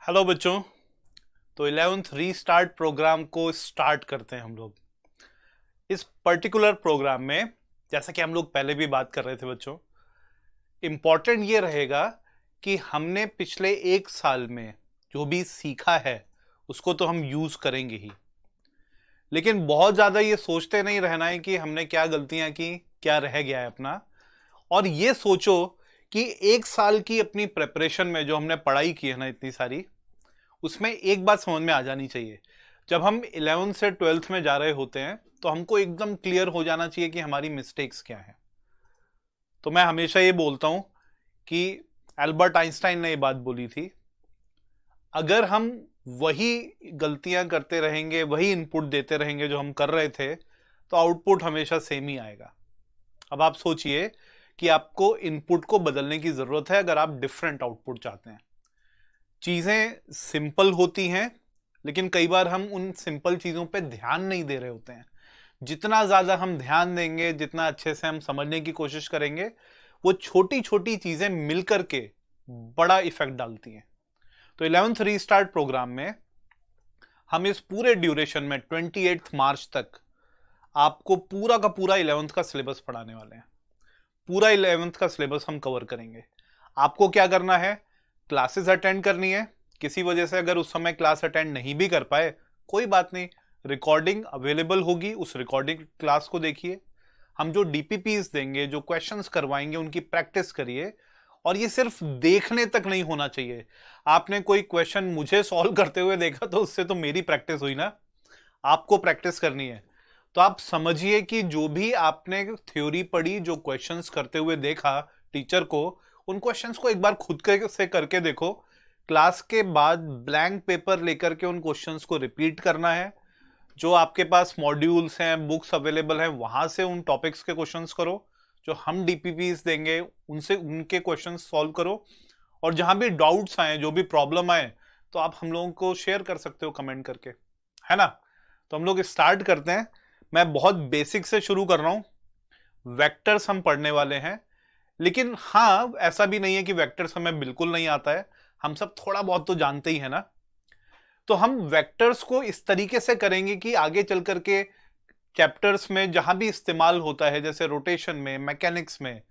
Hello बच्चों। तो 11th restart programme को स्टार्ट करते हैं हम लोग। इस पर्टिकुलर प्रोग्राम में जैसा कि हम लोग पहले भी बात कर रहे थे बच्चों, इम्पॉर्टेंट ये रहेगा कि हमने पिछले एक साल में जो भी सीखा है उसको तो हम यूज करेंगे ही, लेकिन बहुत ज्यादा ये सोचते नहीं रहना है कि हमने क्या गलतियां की, क्या रह गया है अपना। और ये सोचो कि एक साल की अपनी प्रेपरेशन में जो हमने पढ़ाई की है ना इतनी सारी, उसमें एक बात समझ में आ जानी चाहिए। जब हम 11th से 12th में जा रहे होते हैं तो हमको एकदम क्लियर हो जाना चाहिए कि हमारी मिस्टेक्स क्या हैं। तो मैं हमेशा ये बोलता हूं कि एल्बर्ट आइंस्टाइन ने ये बात बोली थी, अगर हम वही गलतियां करते रहेंगे, वही इनपुट देते रहेंगे जो हम कर रहे थे, तो आउटपुट हमेशा सेम ही आएगा। अब आप सोचिए कि आपको इनपुट को बदलने की जरूरत है अगर आप डिफरेंट आउटपुट चाहते हैं। चीजें सिंपल होती हैं, लेकिन कई बार हम उन सिंपल चीजों पे ध्यान नहीं दे रहे होते हैं। जितना ज्यादा हम ध्यान देंगे, जितना अच्छे से हम समझने की कोशिश करेंगे, वो छोटी छोटी चीजें मिलकर के बड़ा इफेक्ट डालती हैं। तो 11th रीस्टार्ट प्रोग्राम में हम इस पूरे ड्यूरेशन में 28 मार्च तक आपको पूरा का पूरा 11th का सिलेबस पढ़ाने वाले हैं। पूरा 11th का सिलेबस हम कवर करेंगे। आपको क्या करना है, क्लासेस अटेंड करनी है। किसी वजह से अगर उस समय क्लास अटेंड नहीं भी कर पाए, कोई बात नहीं, रिकॉर्डिंग अवेलेबल होगी, उस रिकॉर्डिंग क्लास को देखिए। हम जो डीपीपीज देंगे, जो क्वेश्चंस करवाएंगे, उनकी प्रैक्टिस करिए। और ये सिर्फ देखने तक नहीं होना चाहिए। आपने कोई क्वेश्चन मुझे सॉल्व करते हुए देखा तो उससे तो मेरी प्रैक्टिस हुई ना, आपको प्रैक्टिस करनी है। तो आप समझिए कि जो भी आपने थ्योरी पढ़ी, जो क्वेश्चंस करते हुए देखा टीचर को, उन क्वेश्चंस को एक बार खुद से करके देखो। क्लास के बाद ब्लैंक पेपर लेकर के उन क्वेश्चंस को रिपीट करना है। जो आपके पास मॉड्यूल्स हैं, बुक्स अवेलेबल हैं, वहां से उन टॉपिक्स के क्वेश्चंस करो। जो हम डीपीपीस देंगे उनसे उनके क्वेश्चंस सॉल्व करो। और जहां भी डाउट्स आए, जो भी प्रॉब्लम आए, तो आप हम लोगों को शेयर कर सकते हो कमेंट करके, है ना। तो हम लोग स्टार्ट करते हैं। मैं बहुत बेसिक से शुरू कर रहा हूं। वेक्टर्स हम पढ़ने वाले हैं, लेकिन हाँ, ऐसा भी नहीं है कि वेक्टर्स हमें बिल्कुल नहीं आता है। हम सब थोड़ा बहुत तो जानते ही है ना। तो हम वेक्टर्स को इस तरीके से करेंगे कि आगे चल करके चैप्टर्स में जहां भी इस्तेमाल होता है, जैसे रोटेशन में, मैकेनिक्स में,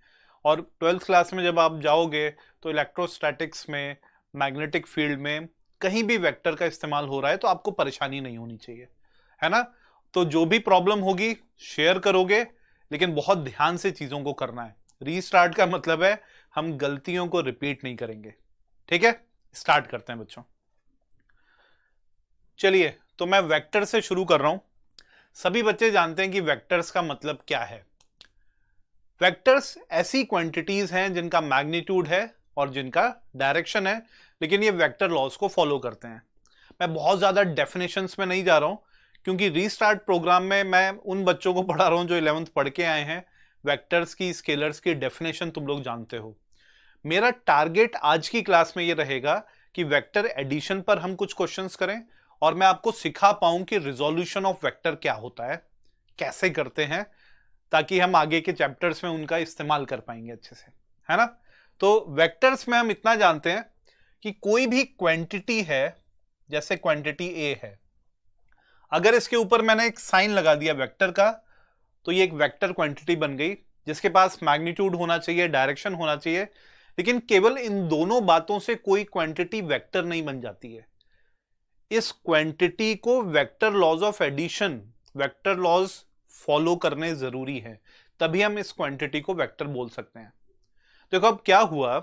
और 12th क्लास में जब आप जाओगे तो इलेक्ट्रोस्टैटिक्स में, मैग्नेटिक फील्ड में, कहीं भी वेक्टर का इस्तेमाल हो रहा है तो आपको परेशानी नहीं होनी चाहिए, है ना। तो जो भी प्रॉब्लम होगी शेयर करोगे, लेकिन बहुत ध्यान से चीजों को करना है। रीस्टार्ट का मतलब है हम गलतियों को रिपीट नहीं करेंगे। ठीक है, स्टार्ट करते हैं बच्चों। चलिए, तो मैं वेक्टर से शुरू कर रहा हूं। सभी बच्चे जानते हैं कि वेक्टर्स का मतलब क्या है। वेक्टर्स ऐसी क्वांटिटीज हैं जिनका मैग्नीट्यूड है और जिनका डायरेक्शन है, लेकिन ये वेक्टर लॉज को फॉलो करते हैं। मैं बहुत ज्यादा डेफिनेशंस में नहीं जा रहा हूं, क्योंकि रीस्टार्ट प्रोग्राम में मैं उन बच्चों को पढ़ा रहा हूं जो 11th पढ़ के आए हैं। वेक्टर्स की, स्केलर्स की डेफिनेशन तुम लोग जानते हो। मेरा टारगेट आज की क्लास में ये रहेगा कि वेक्टर एडिशन पर हम कुछ क्वेश्चंस करें, और मैं आपको सिखा पाऊं कि रिजोल्यूशन ऑफ वेक्टर क्या होता है, कैसे करते हैं, ताकि हम आगे के चैप्टर्स में उनका इस्तेमाल कर पाएंगे अच्छे से, है ना। तो वेक्टर्स में हम इतना जानते हैं कि कोई भी क्वांटिटी है, जैसे क्वांटिटी ए है, अगर इसके ऊपर मैंने एक साइन लगा दिया वेक्टर का, तो ये एक वेक्टर क्वांटिटी बन गई, जिसके पास मैग्नीट्यूड होना चाहिए, डायरेक्शन होना चाहिए। लेकिन केवल इन दोनों बातों से कोई क्वांटिटी वेक्टर नहीं बन जाती है। इस क्वांटिटी को vector laws of addition, vector laws follow करने जरूरी है, तभी हम इस क्वांटिटी को वेक्टर बोल सकते हैं। देखो अब क्या हुआ,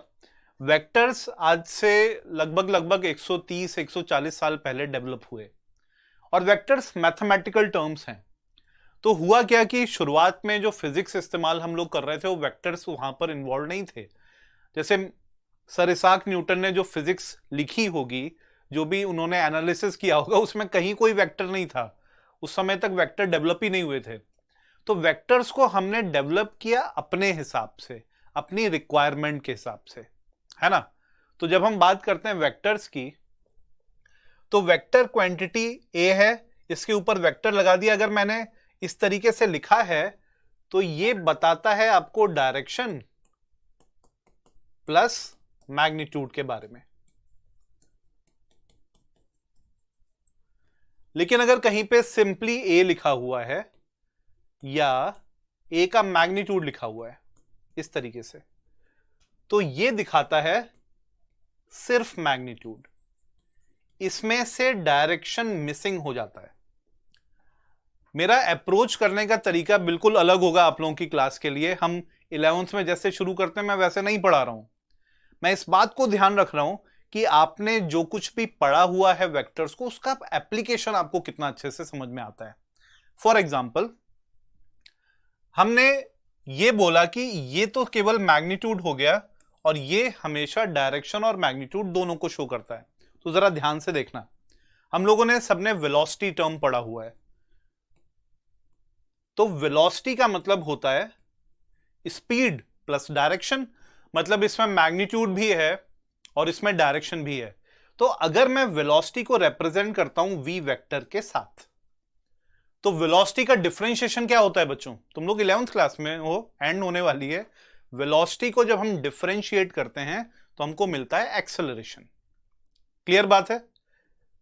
वेक्टर्स आज से लगभग 130-140 साल पहले डेवलप हुए, और वेक्टर्स मैथमेटिकल टर्म्स हैं। तो हुआ क्या कि शुरुआत में जो फिजिक्स इस्तेमाल हम लोग कर रहे थे, वो वेक्टर्स वहां पर इन्वॉल्व नहीं थे। जैसे सर इसाक न्यूटन ने जो फिजिक्स लिखी होगी, जो भी उन्होंने एनालिसिस किया होगा, उसमें कहीं कोई वेक्टर नहीं था। उस समय तक वेक्टर डेवलप ही नहीं हुए थे। तो वेक्टर्स को हमने डेवलप किया अपने हिसाब से, अपनी रिक्वायरमेंट के हिसाब से, है ना। तो जब हम बात करते हैं वेक्टर्स की, तो वेक्टर क्वांटिटी ए है, इसके ऊपर वेक्टर लगा दिया। अगर मैंने इस तरीके से लिखा है, तो ये बताता है आपको डायरेक्शन प्लस मैग्नीट्यूड के बारे में। लेकिन अगर कहीं पे सिंपली ए लिखा हुआ है या ए का मैग्नीट्यूड लिखा हुआ है इस तरीके से, तो ये दिखाता है सिर्फ मैग्नीट्यूड, इसमें से डायरेक्शन मिसिंग हो जाता है। मेरा अप्रोच करने का तरीका बिल्कुल अलग होगा आप लोगों की क्लास के लिए। हम 11th में जैसे शुरू करते हैं मैं वैसे नहीं पढ़ा रहा हूं। मैं इस बात को ध्यान रख रहा हूं कि आपने जो कुछ भी पढ़ा हुआ है वेक्टर्स को, उसका एप्लीकेशन आपको कितना अच्छे से समझ में आता है। फॉर एग्जाम्पल, हमने ये बोला कि ये तो केवल मैग्नीट्यूड हो गया और ये हमेशा डायरेक्शन और मैग्नीट्यूड दोनों को शो करता है। तो जरा ध्यान से देखना, हम लोगों ने सबने वेलोसिटी टर्म पढ़ा हुआ है। तो वेलोसिटी का मतलब होता है स्पीड प्लस डायरेक्शन, मतलब इसमें मैग्नीट्यूड भी है और इसमें डायरेक्शन भी है। तो अगर मैं वेलोसिटी को रिप्रेजेंट करता हूं v वेक्टर के साथ, तो वेलोसिटी का डिफरेंशिएशन क्या होता है बच्चों? तुम लोग 11th क्लास में हो, एंड होने वाली है। वेलोसिटी को जब हम डिफरेंशिएट करते हैं तो हमको मिलता है एक्सेलरेशन। क्लियर बात है?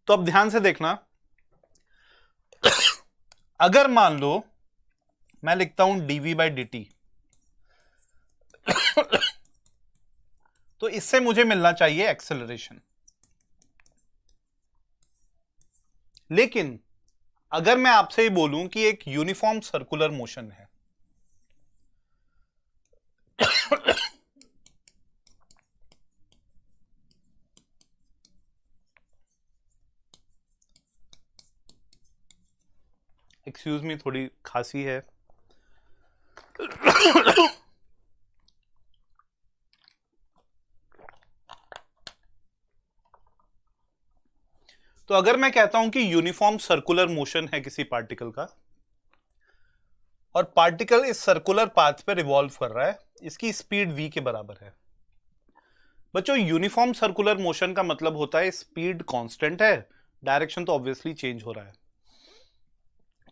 तो अब ध्यान से देखना, अगर मान लो मैं लिखता हूं dv/dt, तो इससे मुझे मिलना चाहिए एक्सेलरेशन। लेकिन अगर मैं आपसे ही बोलूं कि एक यूनिफॉर्म सर्कुलर मोशन है, एक्सक्यूज मी, थोड़ी खांसी है। तो अगर मैं कहता हूं कि यूनिफॉर्म सर्कुलर मोशन है किसी पार्टिकल का और पार्टिकल इस सर्कुलर पाथ पे रिवॉल्व कर रहा है, इसकी स्पीड v के बराबर है। बच्चों, यूनिफॉर्म सर्कुलर मोशन का मतलब होता है स्पीड कांस्टेंट है, डायरेक्शन तो ऑब्वियसली चेंज हो रहा है।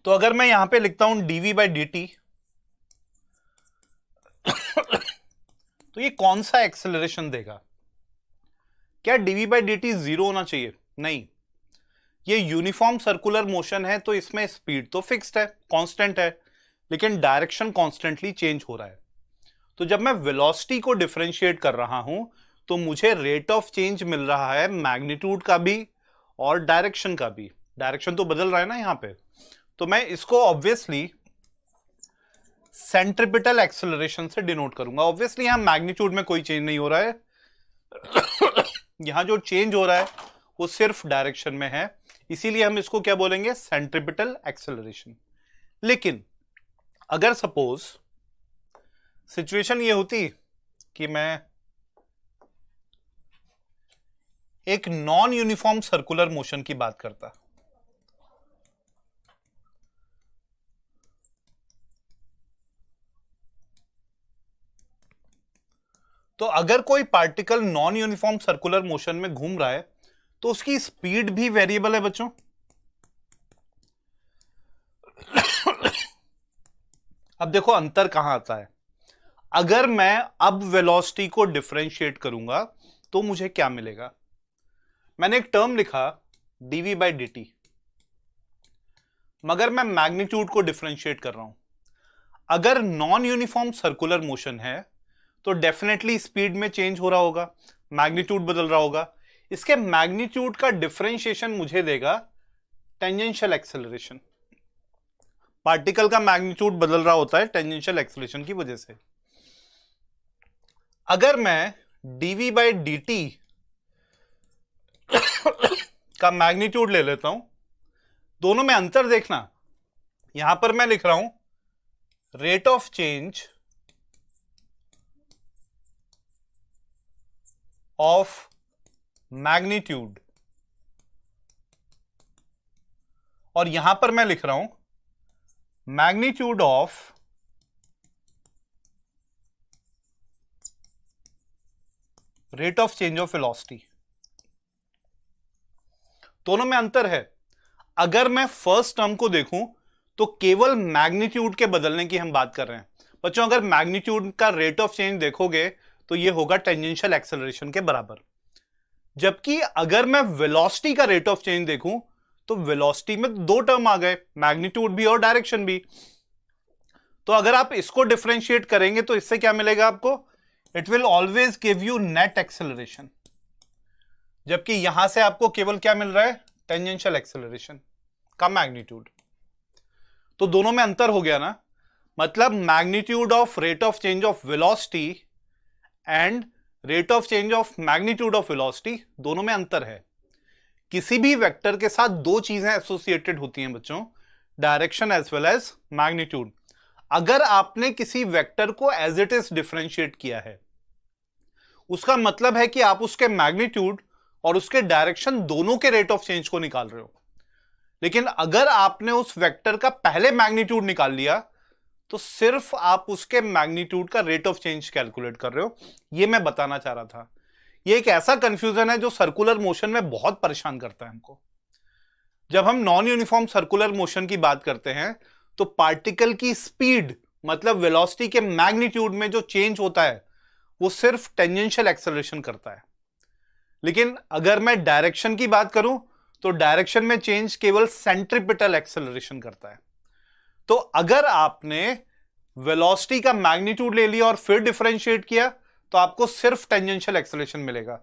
तो अगर मैं यहां पे लिखता हूं dv/dt, तो ये कौन सा एक्सेलरेशन देगा? क्या dv/dt जीरो होना चाहिए? नहीं, ये यूनिफॉर्म सर्कुलर मोशन है तो इसमें स्पीड तो फिक्स्ड है, कांस्टेंट है, लेकिन डायरेक्शन कांस्टेंटली चेंज हो रहा है। तो जब मैं वेलोसिटी को डिफरेंशिएट कर रहा हूं तो मुझे रेट ऑफ चेंज मिल रहा है मैग्नीट्यूड का भी और डायरेक्शन का भी। डायरेक्शन तो बदल रहा है ना यहां पे, तो मैं इसको ऑब्वियसली सेंट्रिपिटल एक्सेलरेशन से डिनोट करूंगा। ऑब्वियसली यहां मैग्नीट्यूड में कोई चेंज नहीं हो रहा है, यहां जो चेंज हो रहा है वो सिर्फ डायरेक्शन में है, इसीलिए हम इसको क्या बोलेंगे? Centripetal acceleration. लेकिन अगर सपोज सिचुएशन ये होती कि मैं एक नॉन यूनिफॉर्म सर्कुलर मोशन की बात करता, तो अगर कोई particle non uniform circular motion में घूम रहा है तो उसकी स्पीड भी वेरिएबल है बच्चों। अब देखो अंतर कहां आता है। अगर मैं अब वेलोसिटी को डिफरेंशिएट करूंगा तो मुझे क्या मिलेगा? मैंने एक टर्म लिखा dv/dt, मगर मैं मैग्नीट्यूड को डिफरेंशिएट कर रहा हूं। अगर नॉन यूनिफॉर्म सर्कुलर मोशन है तो डेफिनेटली स्पीड में चेंज हो रहा होगा, मैग्नीट्यूड बदल रहा होगा। इसके मैग्नीट्यूड का डिफरेंशिएशन मुझे देगा टेंजेंशियल एक्सेलरेशन। पार्टिकल का मैग्नीट्यूड बदल रहा होता है टेंजेंशियल एक्सेलरेशन की वजह से। अगर मैं dv/dt का मैग्नीट्यूड ले लेता हूं, दोनों में अंतर देखना, यहां पर मैं लिख रहा हूं rate of change of magnitude, और यहां पर मैं लिख रहा हूं magnitude of rate of change of velocity. दोनों में अंतर है। अगर मैं फर्स्ट टर्म को देखूं तो केवल मैग्नीट्यूड के बदलने की हम बात कर रहे हैं बच्चों। अगर मैग्नीट्यूड का रेट ऑफ चेंज देखोगे तो यह होगा टेंजेंशियल एक्सेलरेशन के बराबर। जबकि अगर मैं वेलोसिटी का रेट ऑफ चेंज देखूं तो वेलोसिटी में दो टर्म आ गए, मैग्नीट्यूड भी और डायरेक्शन भी। तो अगर आप इसको डिफरेंशिएट करेंगे तो इससे क्या मिलेगा आपको, it will always give you net acceleration, जबकि यहां से आपको केवल क्या मिल रहा है, टेंजेंशियल एक्सेलरेशन का मैग्नीट्यूड। तो दोनों में अंतर हो गया ना, मतलब magnitude of rate of change of velocity and rate of change of magnitude of velocity, दोनों में अंतर है। किसी भी वेक्टर के साथ दो चीजें एसोसिएटेड होती हैं बच्चों, direction as well as magnitude. अगर आपने किसी वेक्टर को एज इट इज डिफरेंशिएट किया है, उसका मतलब है कि आप उसके मैग्नीट्यूड और उसके डायरेक्शन दोनों के रेट ऑफ चेंज को निकाल रहे हो। लेकिन अगर आपने उस वेक्टर का पहले मैग्नीट्यूड निकाल लिया तो सिर्फ आप उसके मैग्नीट्यूड का रेट ऑफ चेंज कैलकुलेट कर रहे हो। यह मैं बताना चाह रहा था। यह एक ऐसा कंफ्यूजन है जो सर्कुलर मोशन में बहुत परेशान करता है हमको। जब हम नॉन यूनिफॉर्म सर्कुलर मोशन की बात करते हैं तो पार्टिकल की स्पीड मतलब वेलोसिटी के मैग्नीट्यूड में जो चेंज होता है वो सिर्फ टेंजेंशियल एक्सेलरेशन करता है। लेकिन अगर मैं डायरेक्शन की बात करूं तो डायरेक्शन में चेंज केवल सेंट्रीपिटल एक्सेलरेशन करता है। तो अगर आपने वेलोसिटी का मैग्नीट्यूड ले लिया और फिर डिफरेंशिएट किया तो आपको सिर्फ टेंजेंशियल एक्सेलरेशन मिलेगा,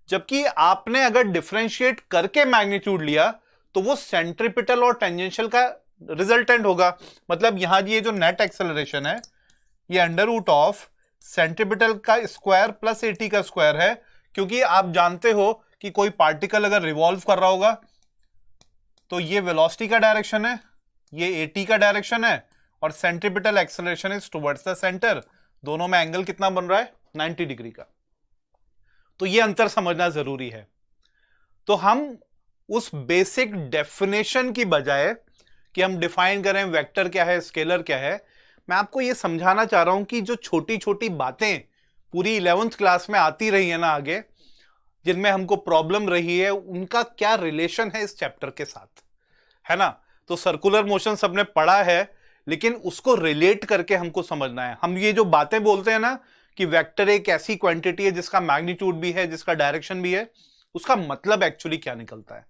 जबकि आपने अगर डिफरेंशिएट करके मैग्नीट्यूड लिया तो वो सेंट्रीपिटल और टेंजेंशियल का रिजल्टेंट होगा। मतलब यहां ये जो नेट एक्सेलरेशन है ये अंडर रूट ऑफ सेंट्रीपिटल का स्क्वायर प्लस एटी का स्क्वायर है, क्योंकि आप जानते हो कि कोई पार्टिकल अगर रिवॉल्व कर रहा होगा तो ये वेलोसिटी का डायरेक्शन है, ये एटी का डायरेक्शन है और centripetal acceleration is towards the centre. दोनों में एंगल कितना बन रहा है, 90 डिग्री का। तो ये अंतर समझना जरूरी है। तो हम उस बेसिक डेफिनेशन की बजाय कि हम डिफाइन करें वेक्टर क्या है, स्केलर क्या है, मैं आपको ये समझाना चाह रहा हूं कि जो छोटी छोटी बातें पूरी 11th क्लास में आती रही है ना आगे, जिनमें हमको प्रॉब्लम रही है, उनका क्या रिलेशन है इस चैप्टर के साथ, है ना। तो सर्कुलर मोशन सबने पढ़ा है, लेकिन उसको रिलेट करके हमको समझना है। हम ये जो बातें बोलते हैं ना कि वेक्टर एक ऐसी क्वांटिटी है जिसका मैग्नीट्यूड भी है, जिसका डायरेक्शन भी है, उसका मतलब एक्चुअली क्या निकलता है,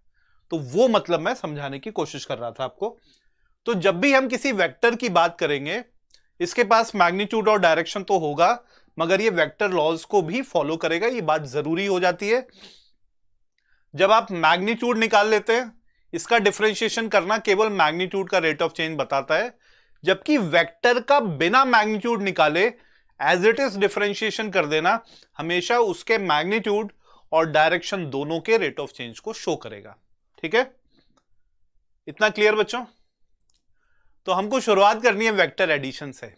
तो वो मतलब मैं समझाने की कोशिश कर रहा था आपको। तो जब भी हम किसी वेक्टर की बात करेंगे, इसके पास मैग्नीट्यूड और डायरेक्शन तो होगा, मगर ये वेक्टर लॉज को भी फॉलो करेगा, ये बात जरूरी हो जाती है। जब आप मैग्नीट्यूड निकाल लेते हैं, इसका डिफरेंशिएशन करना केवल मैग्नीट्यूड का रेट ऑफ चेंज बताता है, जबकि वेक्टर का बिना मैग्नीट्यूड निकाले एज इट इज डिफरेंशिएशन कर देना हमेशा उसके मैग्नीट्यूड और डायरेक्शन दोनों के रेट ऑफ चेंज को शो करेगा। ठीक है, इतना क्लियर बच्चों। तो हमको शुरुआत करनी है वेक्टर एडिशन से।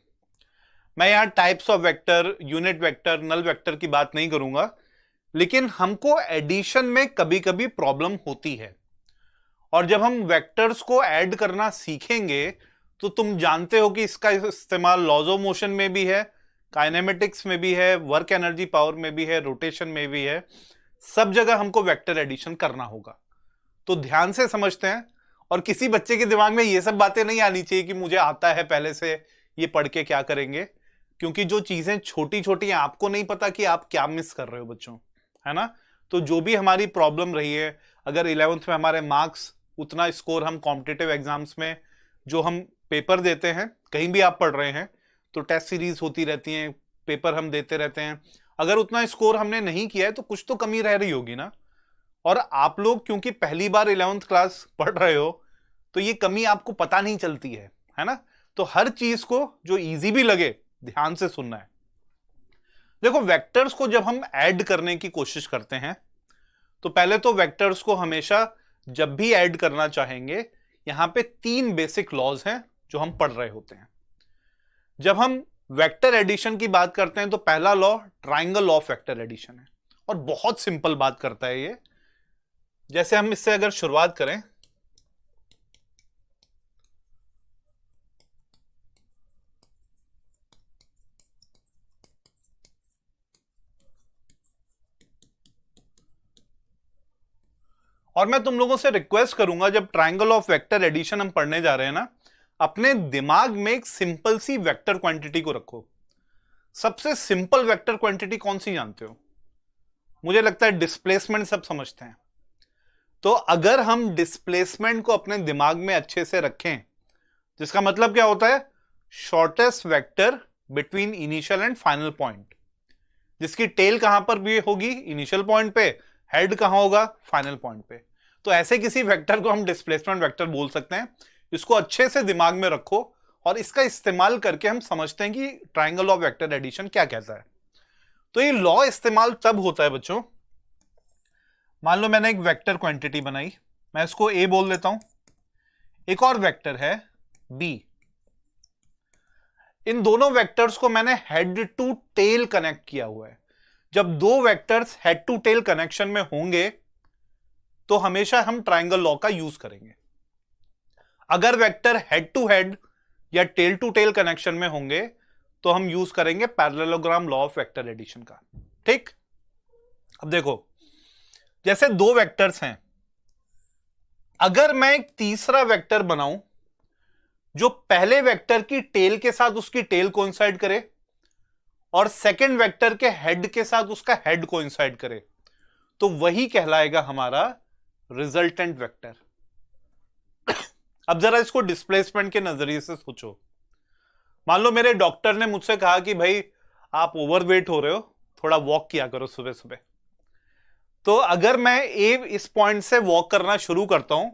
मैं यहां types of vector, unit vector, null vector की बात नहीं करूंगा, लेकिन हमको एडिशन में कभी कभी प्रॉब्लम होती है। और जब हम वेक्टर्स को ऐड करना सीखेंगे तो तुम जानते हो कि इसका इस्तेमाल लॉज ऑफ मोशन में भी है, काइनेमेटिक्स में भी है, वर्क एनर्जी पावर में भी है, रोटेशन में भी है, सब जगह हमको वेक्टर एडिशन करना होगा। तो ध्यान से समझते हैं, और किसी बच्चे के दिमाग में ये सब बातें नहीं आनी चाहिए कि मुझे आता है पहले से, ये पढ़ के क्या करेंगे, क्योंकि जो चीजें छोटी छोटी हैं आपको नहीं पता कि आप क्या मिस कर रहे हो बच्चों, है ना। तो जो भी हमारी प्रॉब्लम रही है, अगर 11th में हमारे मार्क्स उतना स्कोर हम कॉम्पिटिटिव एग्जाम्स में जो हम पेपर देते हैं, कहीं भी आप पढ़ रहे हैं तो टेस्ट सीरीज होती रहती हैं, पेपर हम देते रहते हैं, अगर उतना स्कोर हमने नहीं किया है तो कुछ तो कमी रह रही होगी ना। और आप लोग क्योंकि पहली बार 11th क्लास पढ़ रहे हो तो ये कमी आपको पता नहीं चलती है ना। तो हर चीज को जो इजी भी लगे ध्यान से सुनना है। देखो, वेक्टर्स को जब हम ऐड करने की कोशिश करते हैं तो पहले तो वेक्टर्स को हमेशा जब भी ऐड करना चाहेंगे, यहां पे 3 बेसिक लॉज हैं जो हम पढ़ रहे होते हैं। जब हम वेक्टर एडिशन की बात करते हैं तो पहला law triangle of vector addition है, और बहुत सिंपल बात करता है ये। जैसे हम इससे अगर शुरुआत करें, और मैं तुम लोगों से रिक्वेस्ट करूंगा जब ट्राइंगल ऑफ वेक्टर एडिशन हम पढ़ने जा रहे हैं ना, अपने दिमाग में एक सिंपल सी वेक्टर क्वांटिटी को रखो। सबसे सिंपल वेक्टर क्वांटिटी कौन सी जानते हो? मुझे लगता है डिस्प्लेसमेंट सब समझते हैं। तो अगर हम डिस्प्लेसमेंट को अपने दिमाग में अच्छे से रखें, जिसका मतलब क्या होता है, shortest vector between initial and final point, जिसकी टेल कहां पर भी होगी, इनिशियल पॉइंट पे, हेड कहां होगा, फाइनल पॉइंट पे। तो ऐसे किसी वेक्टर को हम डिस्प्लेसमेंट वेक्टर बोल सकते हैं। इसको अच्छे से दिमाग में रखो और इसका इस्तेमाल करके हम समझते हैं कि ट्राइंगल ऑफ वेक्टर एडिशन क्या कहता है। तो ये लॉ इस्तेमाल तब होता है बच्चों, मान लो मैंने एक वेक्टर क्वांटिटी बनाई, मैं इसको ए बोल देता हूं, एक और वेक्टर है बी। इन दोनों वेक्टर्स को मैंने हेड टू टेल कनेक्ट किया हुआ है। जब दो vectors head to tail connection में होंगे तो हमेशा हम ट्राइंगल लॉ का यूज करेंगे। अगर वेक्टर हेड टू हेड या टेल टू टेल कनेक्शन में होंगे तो हम यूज करेंगे parallelogram law of vector addition का। ठीक, अब देखो, जैसे दो वेक्टर्स हैं, अगर मैं एक तीसरा वेक्टर बनाऊं जो पहले वेक्टर की टेल के साथ उसकी टेल कोइंसाइड करे और सेकंड वेक्टर के हेड के साथ उसका हेड कोइंसाइड करे, तो वही कहलाएगा हमारा रिजल्टेंट वेक्टर। अब जरा इसको डिस्प्लेसमेंट के नजरिए से सोचो। मान लो मेरे डॉक्टर ने मुझसे कहा कि भाई आप ओवरवेट हो रहे हो, थोड़ा वॉक किया करो सुबह सुबह। तो अगर मैं इस पॉइंट से वॉक करना शुरू करता हूं,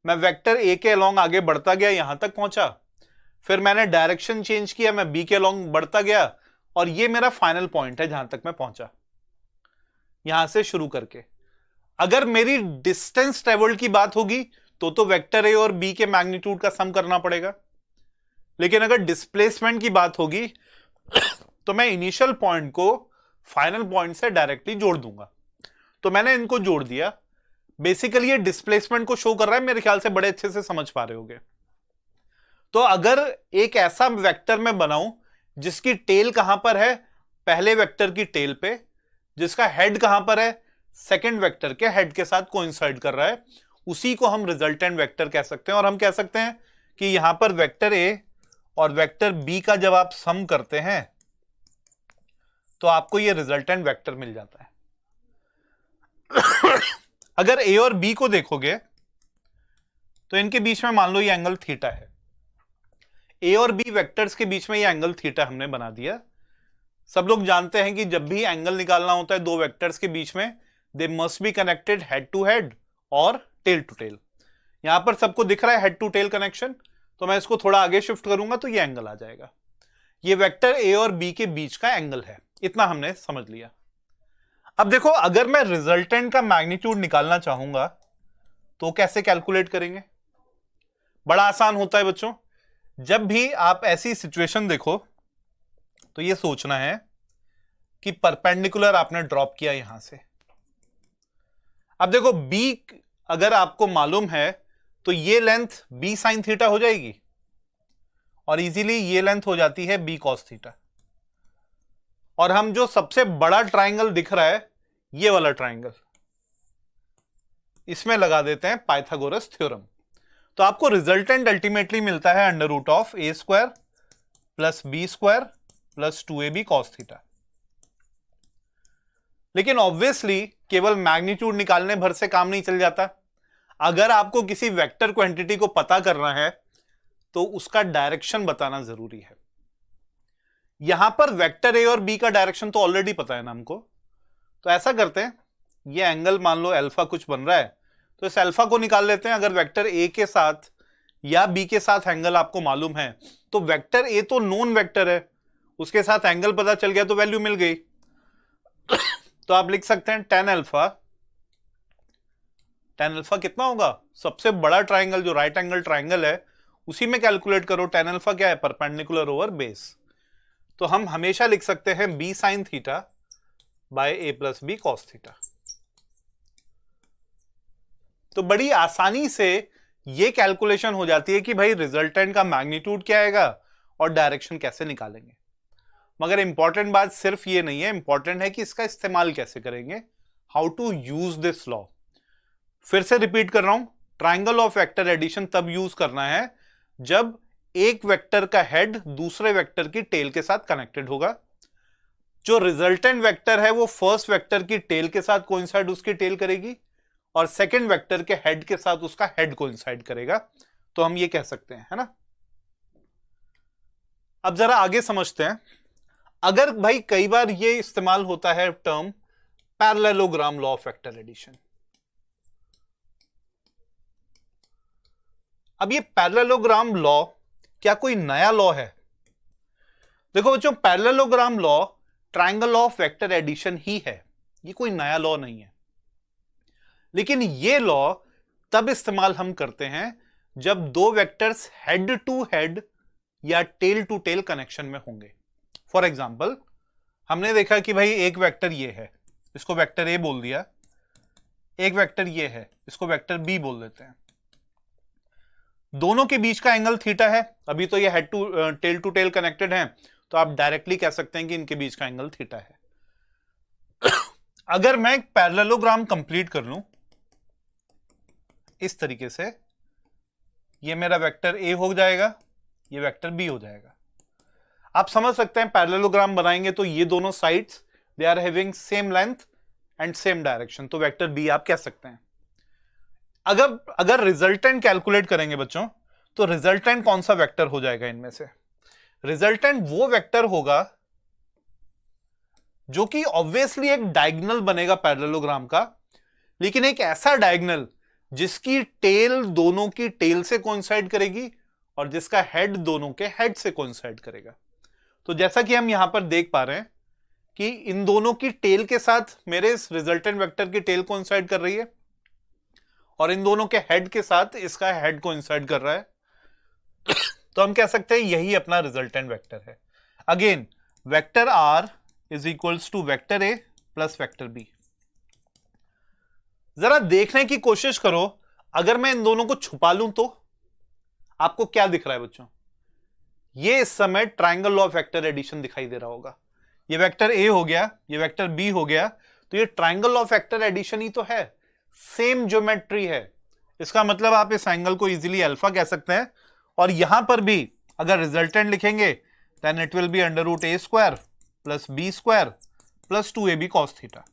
मैं वेक्टर ए के अलोंग आगे बढ़ता गया, यहां तक पहुंचा, फिर मैंने डायरेक्शन चेंज किया, मैं बी के अलोंग बढ़ता गया और ये मेरा फाइनल पॉइंट है जहां तक मैं पहुंचा, यहां से शुरू करके। अगर मेरी डिस्टेंस ट्रेवल की बात होगी तो वेक्टर ए और बी के मैग्नीट्यूड का सम करना पड़ेगा। लेकिन अगर डिस्प्लेसमेंट की बात होगी तो मैं इनिशियल पॉइंट को फाइनल पॉइंट से डायरेक्टली जोड़ दूंगा। तो मैंने इनको जोड़ दिया। बेसिकली ये डिस्प्लेसमेंट को शो कर रहा है, मेरे ख्याल से बड़े अच्छे से समझ पा रहे होगे। तो अगर एक ऐसा वेक्टर मैं बनाऊं जिसकी टेल कहां पर है, पहले वेक्टर की टेल पे, जिसका हेड कहां पर है, सेकंड वेक्टर के हेड के साथ कोइंसाइड कर रहा है, उसी को हम रिजल्टेंट वेक्टर कह सकते हैं। और हम कह सकते हैं कि यहां पर वेक्टर ए और वेक्टर बी का जब आप सम करते हैं तो आपको यह रिजल्टेंट वेक्टर मिल जाता है। अगर ए और बी को देखोगे तो इनके बीच में मान लो ये एंगल थीटा है। ए और बी वेक्टर्स के बीच में ये एंगल थीटा हमने बना दिया। सब लोग जानते हैं कि जब भी एंगल निकालना होता है दो वेक्टर्स के बीच में, they must be connected head to head और टेल टू टेल। यहां पर सबको दिख रहा है हेड टू टेल कनेक्शन, तो मैं इसको थोड़ा आगे शिफ्ट करूंगा तो ये एंगल आ जाएगा। ये वेक्टर ए और बी के बीच का एंगल है। इतना हमने समझ लिया। अब देखो, अगर मैं रिजल्टेंट का मैग्नीट्यूड निकालना चाहूंगा तो कैसे कैलकुलेट करेंगे? बड़ा आसान होता है बच्चों। जब भी आप ऐसी सिचुएशन देखो तो ये सोचना है कि परपेंडिकुलर आपने ड्रॉप किया यहां से। अब देखो, बी अगर आपको मालूम है तो ये लेंथ बी साइन थीटा हो जाएगी और इजीली ये लेंथ हो जाती है बी कॉस थीटा। और हम जो सबसे बड़ा ट्राइंगल दिख रहा है, ये वाला ट्राइंगल, इसमें लगा देते हैं पाइथागोरस थ्योरम। तो आपको रिजल्टेंट अल्टीमेटली मिलता है under root of A square plus B square plus 2ab cos theta. लेकिन ऑब्वियसली केवल मैग्नीट्यूड निकालने भर से काम नहीं चल जाता। अगर आपको किसी वेक्टर क्वांटिटी को पता करना है तो उसका डायरेक्शन बताना जरूरी है। यहां पर वेक्टर ए और बी का डायरेक्शन तो ऑलरेडी पता है ना हमको। तो ऐसा करते हैं, ये एंगल मान लो अल्फा कुछ बन रहा है, तो इस अल्फा को निकाल लेते हैं। अगर वेक्टर ए के साथ या बी के साथ एंगल आपको मालूम है तो वेक्टर ए तो नोन वेक्टर है, उसके साथ एंगल पता चल गया तो वैल्यू मिल गई। तो आप लिख सकते हैं tan अल्फा। tan अल्फा कितना होगा? सबसे बड़ा ट्राइंगल जो राइट एंगल ट्राइंगल है उसी में कैलकुलेट करो। tan अल्फा क्या है? Perpendicular over base. तो हम हमेशा लिख सकते हैं b sine theta by a plus B cos theta. तो बड़ी आसानी से ये कैलकुलेशन हो जाती है कि भाई रिजल्टेंट का मैग्नीट्यूड क्या आएगा और डायरेक्शन कैसे निकालेंगे। मगर इंपॉर्टेंट बात सिर्फ ये नहीं है, इंपॉर्टेंट है कि इसका इस्तेमाल कैसे करेंगे, how to use this law. फिर से रिपीट कर रहा हूं, ट्राइंगल ऑफ वेक्टर एडिशन तब यूज करना है जब एक वेक्टर का हेड दूसरे वेक्टर की टेल के साथ कनेक्टेड होगा। जो रिजल्टेंट वेक्टर है वो फर्स्ट वेक्टर की टेल के साथ कोइंसाइड उसकी टेल करेगी और सेकंड वेक्टर के हेड के साथ उसका हेड कोइंसाइड करेगा, तो हम ये कह सकते हैं, है ना। अब जरा आगे समझते हैं। अगर भाई कई बार ये इस्तेमाल होता है term parallelogram law of vector addition. अब ये पैरेललोग्राम लॉ क्या कोई नया लॉ है? देखो बच्चों, parallelogram law triangle law of vector addition ही है, ये कोई नया लॉ नहीं है। लेकिन ये लॉ तब इस्तेमाल हम करते हैं जब दो वेक्टर्स हेड टू हेड या टेल टू टेल कनेक्शन में होंगे। फॉर एग्जाम्पल, हमने देखा कि भाई एक वेक्टर ये है, इसको वेक्टर ए बोल दिया, एक वेक्टर ये है, इसको वेक्टर बी बोल देते हैं। दोनों के बीच का एंगल थीटा है, अभी तो ये हेड टू टेल कनेक्टेड है, तो आप डायरेक्टली कह सकते हैं कि इनके बीच का एंगल थीटा है। अगर मैं एक पैरेललोग्राम कंप्लीट कर लूं इस तरीके से, ये मेरा वेक्टर ए हो जाएगा, ये वेक्टर बी हो जाएगा। आप समझ सकते हैं पैरेललोग्राम बनाएंगे तो ये दोनों sides they are having same length and same direction, तो वेक्टर बी आप कह सकते हैं। अगर रिजल्टेंट कैलकुलेट करेंगे बच्चों, तो रिजल्टेंट कौन सा वेक्टर हो जाएगा इनमें से? रिजल्टेंट वो वेक्टर होगा जो कि ऑब्वियसली एक डायगोनल बनेगा पैरेललोग्राम का, लेकिन एक ऐसा डायगोनल जिसकी टेल दोनों की टेल से कोइंसाइड करेगी और जिसका हेड दोनों के हेड से कोइंसाइड करेगा। तो जैसा कि हम यहां पर देख पा रहे हैं कि इन दोनों की टेल के साथ मेरे इस रिजल्टेंट वेक्टर की टेल कोइंसाइड कर रही है और इन दोनों के हेड के साथ इसका हेड कोइंसाइड कर रहा है, तो हम कह सकते हैं यही अपना रिजल्टेंट वेक्टर है। Again, vector R is equals to vector A plus vector B. जरा देखने की कोशिश करो, अगर मैं इन दोनों को छुपा लूं तो आपको क्या दिख रहा है बच्चों? ये इस समय triangle law of vector addition दिखाई दे रहा होगा। ये वेक्टर ए हो गया, ये वेक्टर बी हो गया, तो ये triangle law of vector addition ही तो है, सेम ज्योमेट्री है। इसका मतलब आप इस एंगल को इजीली अल्फा कह सकते हैं, और यहां पर भी अगर रिजल्टेंट लिखेंगे then it will be under root A square plus B square plus 2ab cos theta.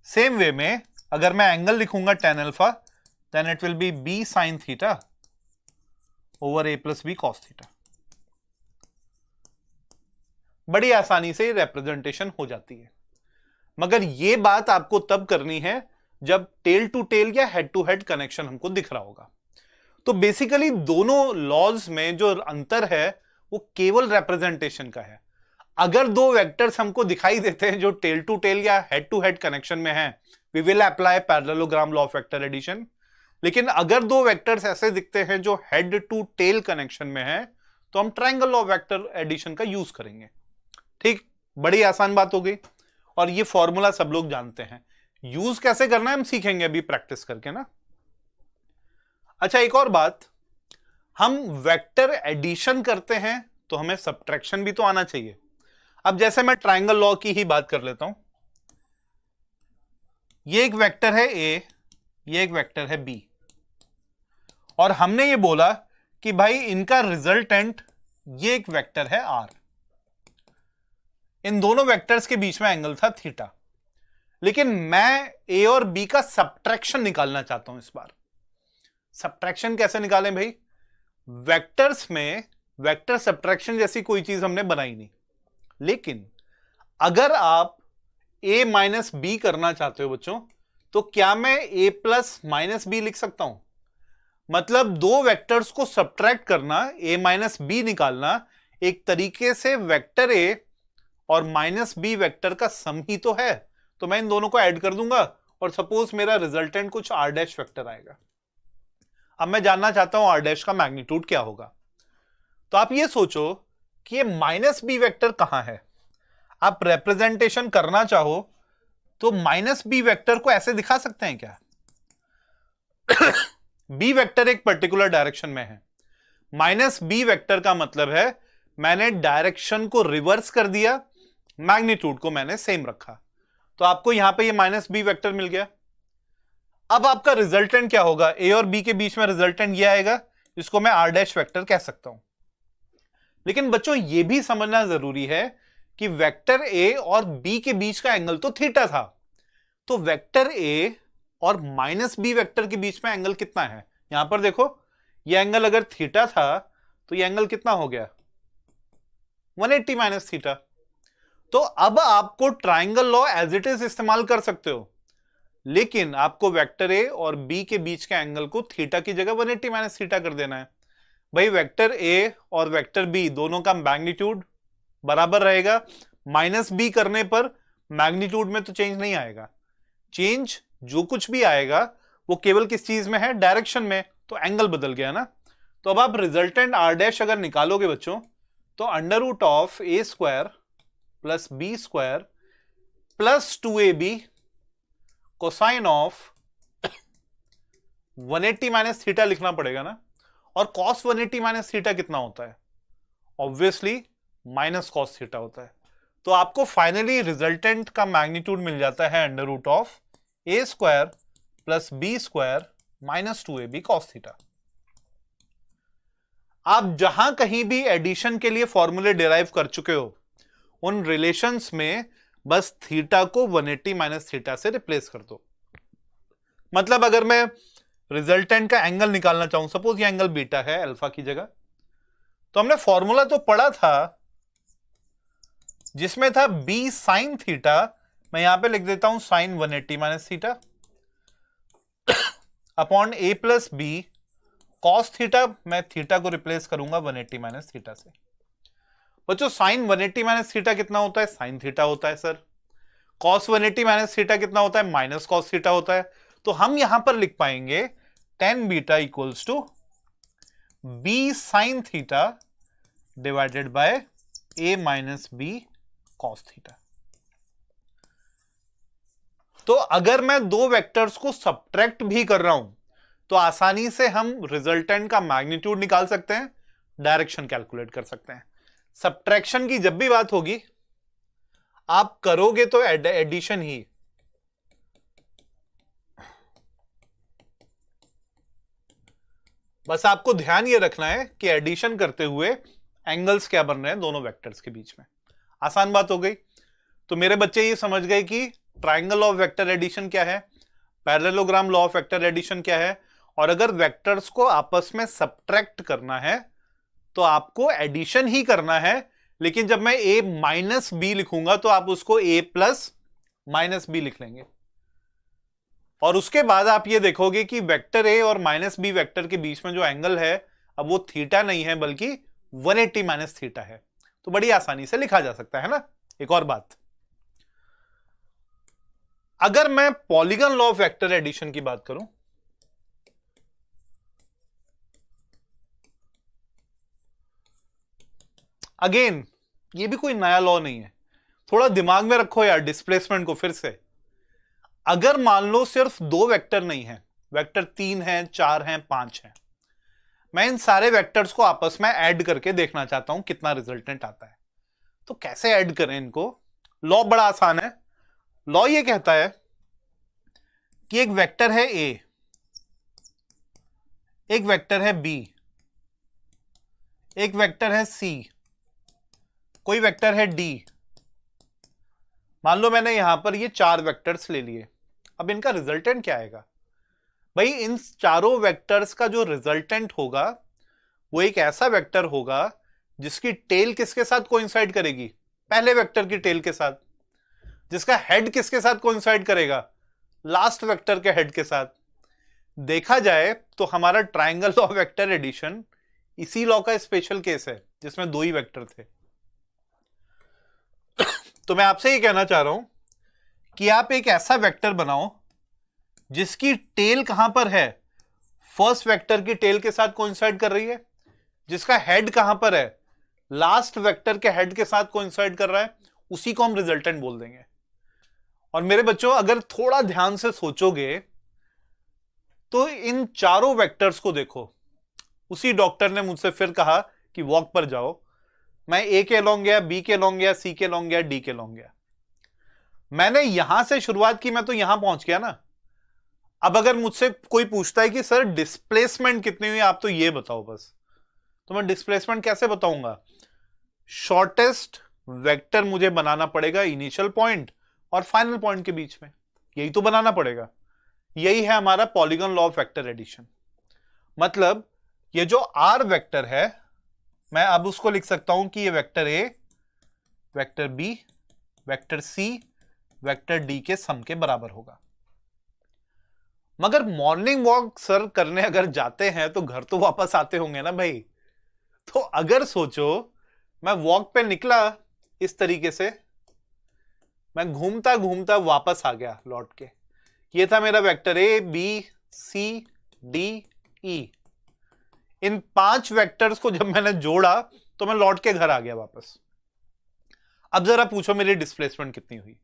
Same way में अगर मैं एंगल लिखूंगा tan alpha then it will be b sin theta over a plus B cos theta. बड़ी आसानी से representation हो जाती है, मगर यह बात आपको तब करनी है जब टेल टू टेल या हेड टू हेड कनेक्शन हमको दिख रहा होगा। तो बेसिकली दोनों लॉज में जो अंतर है वो केवल रिप्रेजेंटेशन का है। अगर दो वेक्टर्स हमको दिखाई देते हैं जो टेल टू टेल या हेड टू हेड कनेक्शन में हैं, we will apply parallelogram law of vector addition. लेकिन अगर दो वेक्टर्स ऐसे दिखते हैं जो हेड टू टेल कनेक्शन में हैं, तो हम triangle law of vector addition का यूज करेंगे। ठीक, बड़ी आसान बात हो गई, और ये फॉर्मूला सब लोग जानते हैं। यूज कैसे करना है हम सीखेंगे अभी प्रैक्टिस करके ना। अच्छा, एक और बात, हम वेक्टर एडिशन करते हैं तो हमें सब्ट्रैक्शन भी तो आना चाहिए। अब जैसे मैं ट्रायंगल लॉ की ही बात कर लेता हूं, ये एक वेक्टर है ए, ये एक वेक्टर है बी, और हमने ये बोला कि भाई इनका रिजल्टेंट ये एक वेक्टर है आर। इन दोनों वेक्टर्स के बीच में एंगल था थीटा, लेकिन मैं ए और बी का सब्ट्रैक्शन निकालना चाहता हूं इस बार। सब्ट्रैक्शन कैसे निकालें भाई? वेक्टर्स में वेक्टर सब्ट्रैक्शन जैसी कोई चीज हमने बनाई नहीं, लेकिन अगर आप a माइनस बी करना चाहते हो बच्चों, तो क्या मैं a प्लस माइनस बी लिख सकता हूं? मतलब दो वेक्टर्स को सब्ट्रैक्ट करना, a माइनस बी निकालना, एक तरीके से वेक्टर a और माइनस बी वेक्टर का सम ही तो है। तो मैं इन दोनों को ऐड कर दूंगा और सपोज मेरा रिजल्टेंट कुछ r डैश वेक्टर आएगा। अब मैं जानना चाहता हूं r डैश का मैग्नीट्यूड क्या होगा। तो आप ये सोचो कि ये माइनस बी वेक्टर कहां है। आप रिप्रेजेंटेशन करना चाहो तो माइनस बी वेक्टर को ऐसे दिखा सकते हैं क्या? बी वेक्टर एक पर्टिकुलर डायरेक्शन में है, माइनस बी वेक्टर का मतलब है मैंने डायरेक्शन को रिवर्स कर दिया, मैग्नीट्यूड को मैंने सेम रखा, तो आपको यहां पे ये माइनस बी वेक्टर मिल गया। अब आपका रिजल्टेंट क्या होगा? ए और बी के बीच में रिजल्टेंट ये आएगा, जिसको मैं r डैश वेक्टर कह सकता हूं। लेकिन बच्चों ये भी समझना जरूरी है कि वेक्टर ए और बी के बीच का एंगल तो थीटा था, तो वेक्टर ए और माइनस बी वेक्टर के बीच में एंगल कितना है? यहां पर देखो, ये एंगल अगर थीटा था तो ये एंगल कितना हो गया? 180 माइनस थीटा। तो अब आपको triangle law as it is इस्तेमाल कर सकते हो, लेकिन आपको वेक्टर ए और बी के बीच के एंगल को थीटा की जगह 180 माइनस थीटा कर देना है। भाई वेक्टर ए और वेक्टर बी दोनों का मैग्नीट्यूड बराबर रहेगा, माइनस बी करने पर मैग्नीट्यूड में तो चेंज नहीं आएगा, चेंज जो कुछ भी आएगा वो केवल किस चीज में है? डायरेक्शन में, तो एंगल बदल गया ना। तो अब आप रिजल्टेंट आर डैश अगर निकालोगे बच्चों, तो under root of A square plus B square plus 2ab cosine of 180 minus theta लिखना पड़ेगा ना। और कॉस 180 माइनस थीटा कितना होता है? ऑब्वियसली माइनस कॉस थीटा होता है। तो आपको फाइनली रिजल्टेंट का मैग्नीट्यूड मिल जाता है under root of A square plus B square minus 2ab cos theta. आप जहां कहीं भी एडिशन के लिए फॉर्मूले डिराइव कर चुके हो, उन रिलेशंस में बस थीटा को 180 माइनस थीटा से रिप्लेस कर दो। मतलब अगर मैं रिजल्टेंट का एंगल निकालना चाहूं, सपोज ये एंगल बीटा है अल्फा की जगह, तो हमने फॉर्मूला तो पढ़ा था जिसमें था बी साइन थीटा, मैं यहां पे लिख देता हूं साइन 180 माइनस थीटा अपॉन ए प्लस बी कॉस थीटा, मैं थीटा को रिप्लेस करूंगा 180 माइनस थीटा से। बच्चों साइन 180 माइनस थीटा कितना होता है? साइन थीटा होता है सर। कॉस 180 माइनस थीटा कितना होता है? माइनस कॉस थीटा होता है। तो हम यहां पर लिख पाएंगे tan beta equals to B sine theta divided by A minus B cos theta. तो अगर मैं दो वेक्टर्स को सब्ट्रैक्ट भी कर रहा हूं तो आसानी से हम रिजल्टेंट का मैग्नीट्यूड निकाल सकते हैं, डायरेक्शन कैलकुलेट कर सकते हैं। सब्ट्रैक्शन की जब भी बात होगी आप करोगे तो एडिशन ही। बस आपको ध्यान ये रखना है कि एडिशन करते हुए एंगल्स क्या बन रहे हैं दोनों वेक्टर्स के बीच में। आसान बात हो गई। तो मेरे बच्चे ये समझ गए कि ट्राइंगल ऑफ वेक्टर एडिशन क्या है, parallelogram law of vector addition क्या है, और अगर वेक्टर्स को आपस में सब्ट्रैक्ट करना है तो आपको एडिशन ही करना है। लेकिन जब मैं a माइनस बी लिखूंगा तो आप उसको a प्लस माइनस बी लिख लेंगे, और उसके बाद आप ये देखोगे कि वेक्टर a और माइनस बी वेक्टर के बीच में जो एंगल है अब वो थीटा नहीं है बल्कि 180 माइनस थीटा है। तो बड़ी आसानी से लिखा जा सकता है ना। एक और बात, अगर मैं polygon law of vector addition की बात करूं, अगेन ये भी कोई नया लॉ नहीं है, थोड़ा दिमाग में रखो यार डिस्प्लेसमेंट को फिर से। अगर मान लो सिर्फ दो वेक्टर नहीं है, वेक्टर 3 है, 4 है, 5 है, मैं इन सारे वेक्टर्स को आपस में ऐड करके देखना चाहता हूं कितना रिजल्टेंट आता है। तो कैसे ऐड करें इनको? लॉ बड़ा आसान है। लॉ ये कहता है कि एक वेक्टर है a, एक वेक्टर है b, एक वेक्टर है c, कोई वेक्टर है d। मान लो मैंने यहां पर ये 4 वेक्टर्स ले लिए, अब इनका रिजल्टेंट क्या आएगा? भाई इन चारों वेक्टर्स का जो रिजल्टेंट होगा वो एक ऐसा वेक्टर होगा जिसकी टेल किसके साथ कोइंसाइड करेगी? पहले वेक्टर की टेल के साथ। जिसका हेड किसके साथ कोइंसाइड करेगा? लास्ट वेक्टर के हेड के साथ। देखा जाए तो हमारा ट्राइंगल ऑफ वेक्टर एडिशन इसी लॉ का स्पेशल केस है जिसमें दो ही वेक्टर थे। तो मैं आपसे ये कहना चाह रहा हूं कि आप एक ऐसा वेक्टर बनाओ जिसकी टेल कहां पर है? फर्स्ट वेक्टर की टेल के साथ कोइंसाइड कर रही है। जिसका हेड कहां पर है? लास्ट वेक्टर के हेड के साथ कोइंसाइड कर रहा है। उसी को हम रिजल्टेंट बोल देंगे। और मेरे बच्चों अगर थोड़ा ध्यान से सोचोगे तो इन चारों वेक्टर्स को देखो। उसी डॉक्टर ने मुझसे फिर कहा कि वॉक पर जाओ। मैं ए के लॉन्ग गया, बी के लॉन्ग गया, सी के लॉन्ग गया, डी के लॉन्ग गया। मैंने यहां से शुरुआत की, मैं तो यहां पहुंच गया ना। अब अगर मुझसे कोई पूछता है कि सर डिस्प्लेसमेंट कितनी हुई, आप तो ये बताओ बस, तो मैं डिस्प्लेसमेंट कैसे बताऊंगा? शॉर्टेस्ट वेक्टर मुझे बनाना पड़ेगा इनिशियल पॉइंट और फाइनल पॉइंट के बीच में, यही तो बनाना पड़ेगा। यही है हमारा polygon law of vector addition. मतलब ये जो आर वेक्टर है, मैं अब उसको लिख सकता हूं कि ये vector A, vector B, vector C, vector D के सम के बराबर होगा। मगर मॉर्निंग वॉक सर करने अगर जाते हैं तो घर तो वापस आते होंगे ना भाई। तो अगर सोचो मैं वॉक पे निकला इस तरीके से, मैं घूमता घूमता वापस आ गया लौट के, ये था मेरा vector A B C D E. इन 5 वेक्टर्स को जब मैंने जोड़ा तो मैं लौट के घर आ गया वापस। अब जरा पूछो मेरी डिस्प्लेसमेंट कितनी हुई।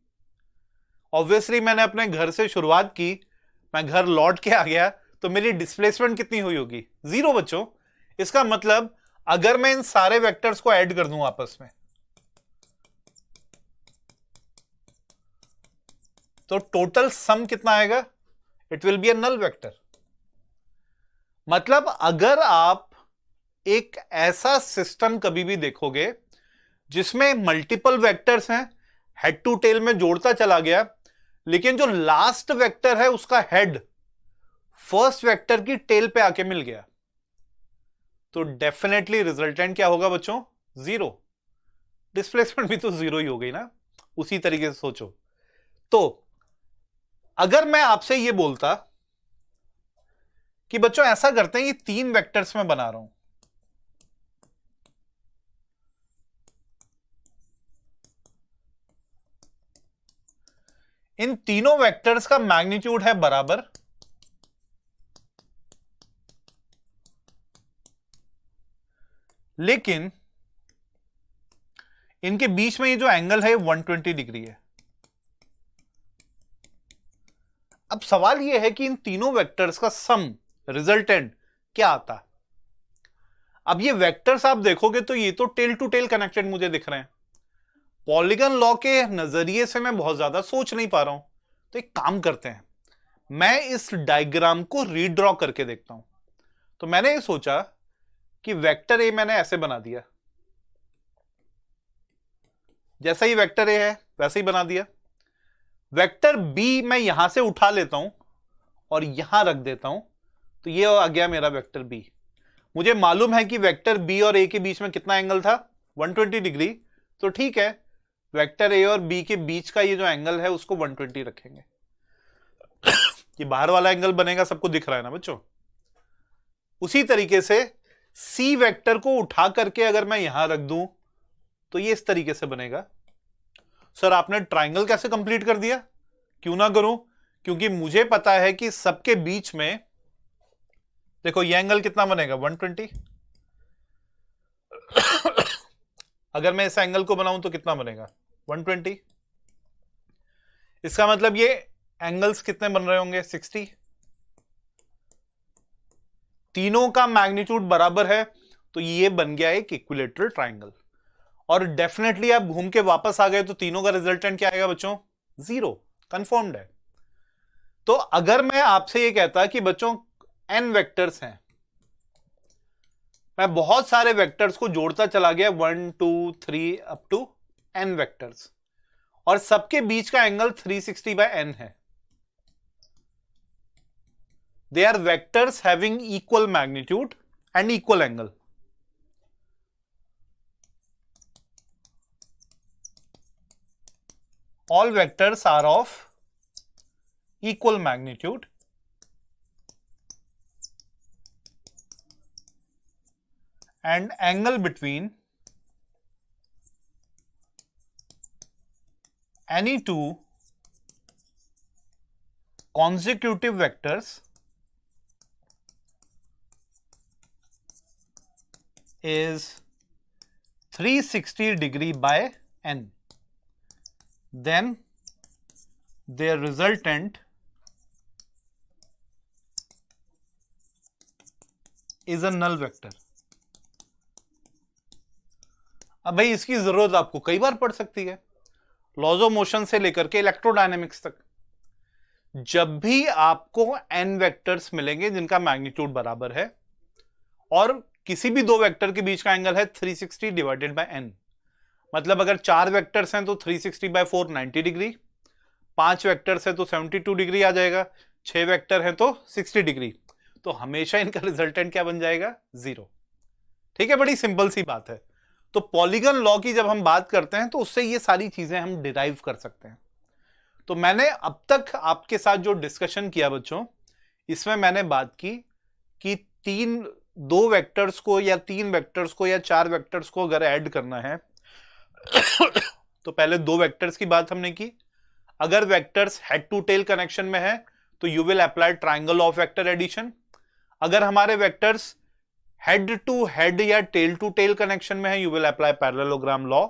ऑब्वियसली मैंने अपने घर से शुरुआत की, मैं घर लौट के आ गया, तो मेरी डिस्प्लेसमेंट कितनी हुई होगी? 0 बच्चों। इसका मतलब अगर मैं इन सारे वेक्टर्स को ऐड कर दूं आपस में, तो टोटल सम कितना आएगा? It will be a null vector. मतलब अगर आप एक ऐसा सिस्टम कभी भी देखोगे जिसमें मल्टीपल वेक्टर्स हैं, हेड टू टेल में जोड़ता चला गया, लेकिन जो लास्ट वेक्टर है उसका हेड फर्स्ट वेक्टर की टेल पे आके मिल गया, तो डेफिनेटली रिजल्टेंट क्या होगा बच्चों? 0। डिस्प्लेसमेंट भी तो 0 ही हो गई ना। उसी तरीके से सोचो। तो अगर मैं आपसे ये बोलता कि बच्चों ऐसा करते हैं, ये 3 वेक्टर्स में बना रहा हूं, इन तीनों वेक्टर्स का मैग्नीट्यूड है बराबर, लेकिन इनके बीच में ये जो एंगल है 120 डिग्री है। अब सवाल ये है कि इन तीनों वेक्टर्स का सम रिजल्टेंट क्या आता? अब ये वेक्टर्स आप देखोगे तो ये तो टेल टू टेल कनेक्टेड मुझे दिख रहे हैं। पॉलीगॉन लॉ के नजरिए से मैं बहुत ज्यादा सोच नहीं पा रहा हूं, तो एक काम करते हैं, मैं इस डायग्राम को रीड्रॉ करके देखता हूं। तो मैंने ये सोचा कि वेक्टर ए मैंने ऐसे बना दिया, जैसा ही वेक्टर ए है वैसे ही बना दिया। वेक्टर बी मैं यहां से उठा लेता हूं और यहां रख देता हूं, तो ये आ गया मेरा वेक्टर बी। मुझे मालूम है कि वेक्टर बी और ए के बीच में कितना एंगल था? 120 डिग्री। तो ठीक है, वेक्टर ए और बी के बीच का ये जो एंगल है उसको 120 रखेंगे। ये बाहर वाला एंगल बनेगा, सबको दिख रहा है ना बच्चों। उसी तरीके से सी वेक्टर को उठा करके अगर मैं यहां रख दूं तो ये इस तरीके से बनेगा। सर आपने ट्राइंगल कैसे कंप्लीट कर दिया? क्यों ना करूं, क्योंकि मुझे पता है कि सबके बीच में देखो ये एंगल कितना बनेगा? 120। अगर मैं इस एंगल को बनाऊं तो कितना बनेगा? 120। इसका मतलब ये एंगल्स कितने बन रहे होंगे? 60। तीनों का मैग्नीट्यूड बराबर है, तो ये बन गया एक इक्विलेटरल ट्राइंगल। और डेफिनेटली आप घूम के वापस आ गए तो तीनों का रिजल्टेंट क्या आएगा बच्चों? 0। कंफर्म्ड है। तो अगर मैं आपसे ये कहता कि बच्चों n वेक्टर्स हैं, मैं बहुत सारे वेक्टर्स को जोड़ता चला गया 1 2 3 अप टू n वेक्टर्स, और सबके बीच का एंगल 360/n है। They are vectors having equal magnitude and equal angle. All vectors are of equal magnitude and angle between any two consecutive vectors is 360 degree by n. Then their resultant is a null vector. अब भाई इसकी जरूरत आपको कई बार पड़ सकती है, laws of motion से लेकर के इलेक्ट्रोडायनेमिक्स तक। जब भी आपको n वेक्टर्स मिलेंगे जिनका मैग्नीट्यूड बराबर है और किसी भी दो वेक्टर के बीच का एंगल है 360 डिवाइडेड बाय n, मतलब अगर 4 वेक्टर्स हैं तो 360/4 90 डिग्री, 5 वेक्टर्स है तो 72 डिग्री आ जाएगा, 6 वेक्टर हैं तो 60 डिग्री, तो हमेशा इनका रिजल्टेंट क्या बन जाएगा? 0। ठीक है, बड़ी सिंपल सी बात है। तो पॉलीगन लॉ की जब हम बात करते हैं तो उससे ये सारी चीजें हम डिराइव कर सकते हैं। तो मैंने अब तक आपके साथ जो डिस्कशन किया बच्चों, इसमें मैंने बात की कि 2 वेक्टर्स को या 3 वेक्टर्स को या 4 वेक्टर्स को अगर ऐड करना है तो पहले 2 वेक्टर्स की बात हमने की। अगर vectors head to tail connection में है तो you will apply triangle of vector addition. अगर हमारे वेक्टर्स हेड टू हेड या टेल टू टेल कनेक्शन में है, you will apply parallelogram law.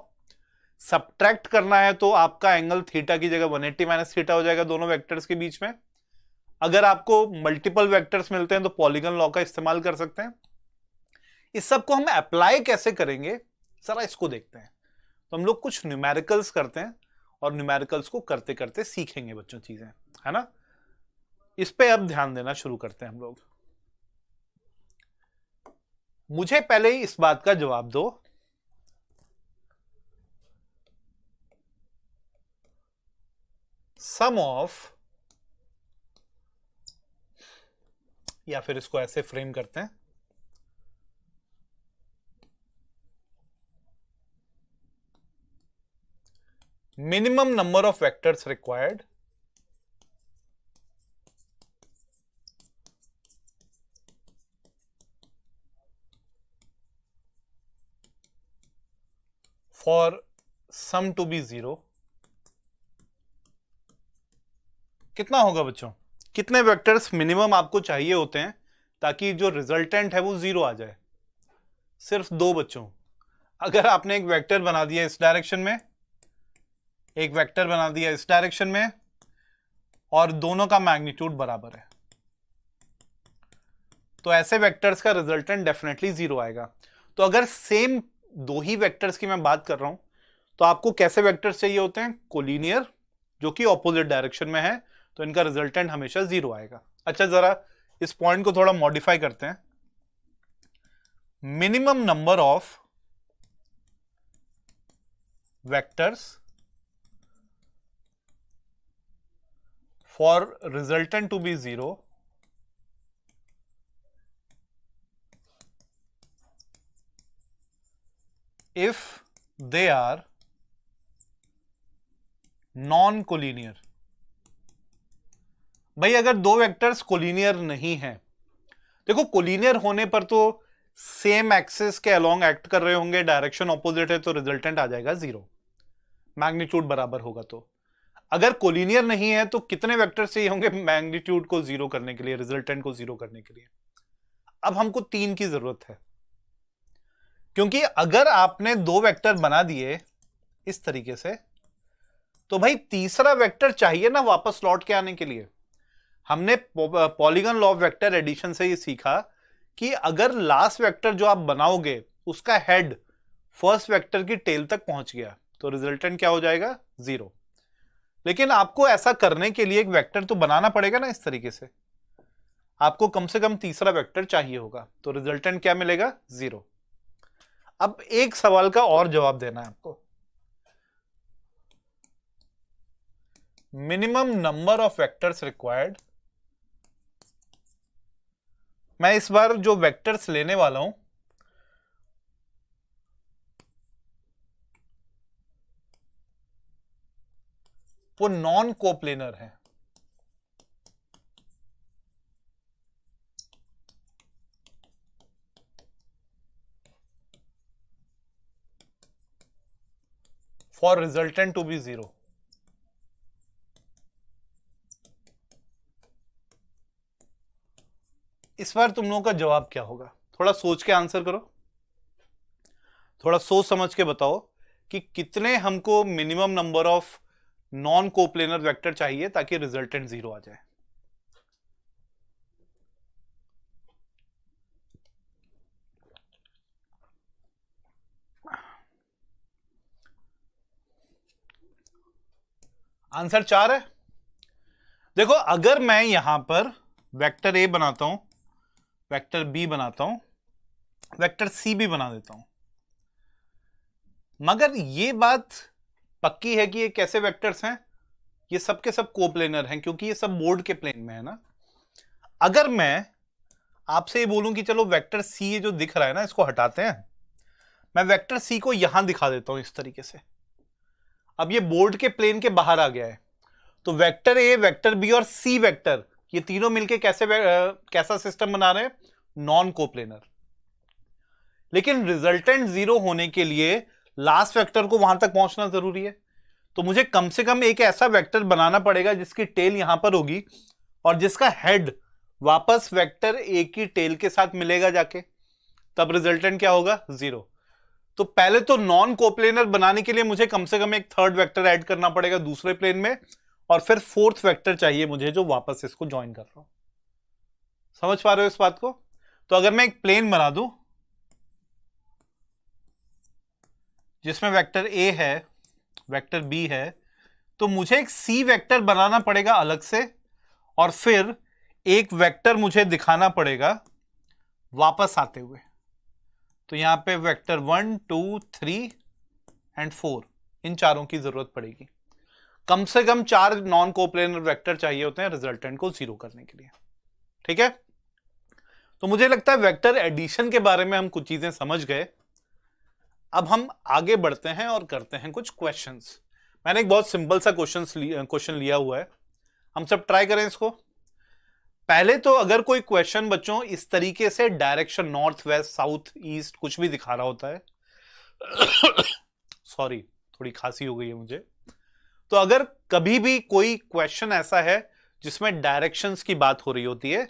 Subtract करना है तो आपका एंगल थीटा की जगह 180 माइनस थीटा हो जाएगा दोनों वेक्टर्स के बीच में। अगर आपको मल्टीपल वेक्टर्स मिलते हैं तो पॉलीगन लॉ का इस्तेमाल कर सकते हैं। इस सब को हम अप्लाई कैसे करेंगे जरा इसको देखते हैं। तो हम लोग कुछ न्यूमेरिकल्स करते हैं और न्यूमेरिकल्स को करते करते सीखेंगे बच्चों चीजें, है ना। इस पे अब ध्यान देना शुरू करते हैं हम लोग। मुझे पहले ही इस बात का जवाब दो, सम ऑफ, या फिर इसको ऐसे फ्रेम करते हैं, minimum number of vectors required for sum to be 0। कितना होगा बच्चों? कितने वेक्टर्स मिनिमम आपको चाहिए होते हैं ताकि जो रिजल्टेंट है वो 0 आ जाए? सिर्फ 2 बच्चों। अगर आपने एक वेक्टर बना दिया इस डायरेक्शन में, एक वेक्टर बना दिया इस डायरेक्शन में, और दोनों का मैग्नीट्यूड बराबर है, तो ऐसे वेक्टर्स का रिजल्टेंट डेफिनेटली 0 आएगा। तो अगर सेम 2 ही वेक्टर्स की मैं बात कर रहा हूं तो आपको कैसे वेक्टर्स चाहिए होते हैं? कोलिनियर, जो कि ऑपोजिट डायरेक्शन में है, तो इनका रिजल्टेंट हमेशा 0 आएगा। अच्छा, जरा इस पॉइंट को थोड़ा मॉडिफाई करते हैं। Minimum number of vectors for resultant to be 0 if they are non collinear. भाई अगर 2 वेक्टर्स कोलिनियर नहीं है, देखो कोलिनियर होने पर तो सेम एक्सिस के अलोंग एक्ट कर रहे होंगे, डायरेक्शन ऑपोजिट है, तो रिजल्टेंट आ जाएगा 0, मैग्नीट्यूड बराबर होगा। तो अगर कोलिनियर नहीं है तो कितने वेक्टर्स चाहिए होंगे मैग्नीट्यूड को 0 करने के लिए, रिजल्टेंट को 0 करने के लिए? अब हमको 3 की जरूरत है, क्योंकि अगर आपने 2 वेक्टर बना दिए इस तरीके से तो भाई तीसरा वेक्टर चाहिए ना वापस लौट के आने के लिए। हमने polygon law of vector addition से ये सीखा कि अगर लास्ट वेक्टर जो आप बनाओगे उसका हेड फर्स्ट वेक्टर की टेल तक पहुंच गया तो रिजल्टेंट क्या हो जाएगा? 0। लेकिन आपको ऐसा करने के लिए एक वेक्टर तो बनाना पड़ेगा ना इस तरीके से, आपको कम से कम तीसरा वेक्टर चाहिए होगा, तो रिजल्टेंट क्या मिलेगा? 0। अब एक सवाल का और जवाब देना है आपको, minimum number of vectors required. मैं इस बार जो वेक्टर्स लेने वाला हूं वो नॉन कोप्लेनर है। For resultant to be 0। इस बार तुम लोगों का जवाब क्या होगा? थोड़ा सोच के आंसर करो, थोड़ा सोच समझ के बताओ कि कितने हमको minimum number of non coplanar vector चाहिए ताकि रिजल्टेंट 0 आ जाए। आंसर 4 है। देखो अगर मैं यहां पर वेक्टर ए बनाता हूं, वेक्टर बी बनाता हूं, वेक्टर सी भी बना देता हूं, मगर ये बात पक्की है कि ये कैसे वेक्टर्स हैं? ये सब के सब कोप्लेनर हैं क्योंकि ये सब बोर्ड के प्लेन में है ना। अगर मैं आपसे ये बोलूं कि चलो वेक्टर सी ये जो दिख रहा है ना इसको हटाते हैं, मैं वेक्टर सी को यहां दिखा देता हूं इस तरीके से। अब ये बोर्ड के प्लेन के बाहर आ गया है, तो वेक्टर ए, वेक्टर बी और सी वेक्टर ये तीनों मिलके कैसा सिस्टम बना रहे हैं? Non coplanar. लेकिन रिजल्टेंट 0 होने के लिए लास्ट वेक्टर को वहां तक पहुंचना जरूरी है, तो मुझे कम से कम एक ऐसा वेक्टर बनाना पड़ेगा जिसकी टेल यहां पर होगी और जिसका हेड वापस वेक्टर ए की टेल के साथ मिलेगा जाके, तब रिजल्टेंट क्या होगा? 0। तो पहले तो नॉन कोप्लेनर बनाने के लिए मुझे कम से कम एक थर्ड वेक्टर ऐड करना पड़ेगा दूसरे प्लेन में, और फिर फोर्थ वेक्टर चाहिए मुझे जो वापस इसको ज्वाइन कर रहा हूं। समझ पा रहे हो इस बात को? तो अगर मैं एक प्लेन बना दूं जिसमें वेक्टर ए है, वेक्टर बी है, तो मुझे एक सी वेक्टर बनाना पड़ेगा अलग से, और फिर एक वेक्टर मुझे दिखाना पड़ेगा वापस आते हुए। तो यहां पे वेक्टर 1, 2, 3 एंड 4, इन चारों की जरूरत पड़ेगी। कम से कम 4 नॉन कोप्लेनर वेक्टर चाहिए होते हैं रिजल्टेंट को 0 करने के लिए। ठीक है, तो मुझे लगता है वेक्टर एडिशन के बारे में हम कुछ चीजें समझ गए। अब हम आगे बढ़ते हैं और करते हैं कुछ क्वेश्चंस। मैंने एक बहुत सिंपल सा क्वेश्चन लिया हुआ है, हम सब ट्राई करें इसको। पहले तो अगर कोई क्वेश्चन बच्चों इस तरीके से direction north, west, south, east कुछ भी दिखा रहा होता है सॉरी, थोड़ी खांसी हो गई है मुझे। तो अगर कभी भी कोई क्वेश्चन ऐसा है जिसमें डायरेक्शंस की बात हो रही होती है,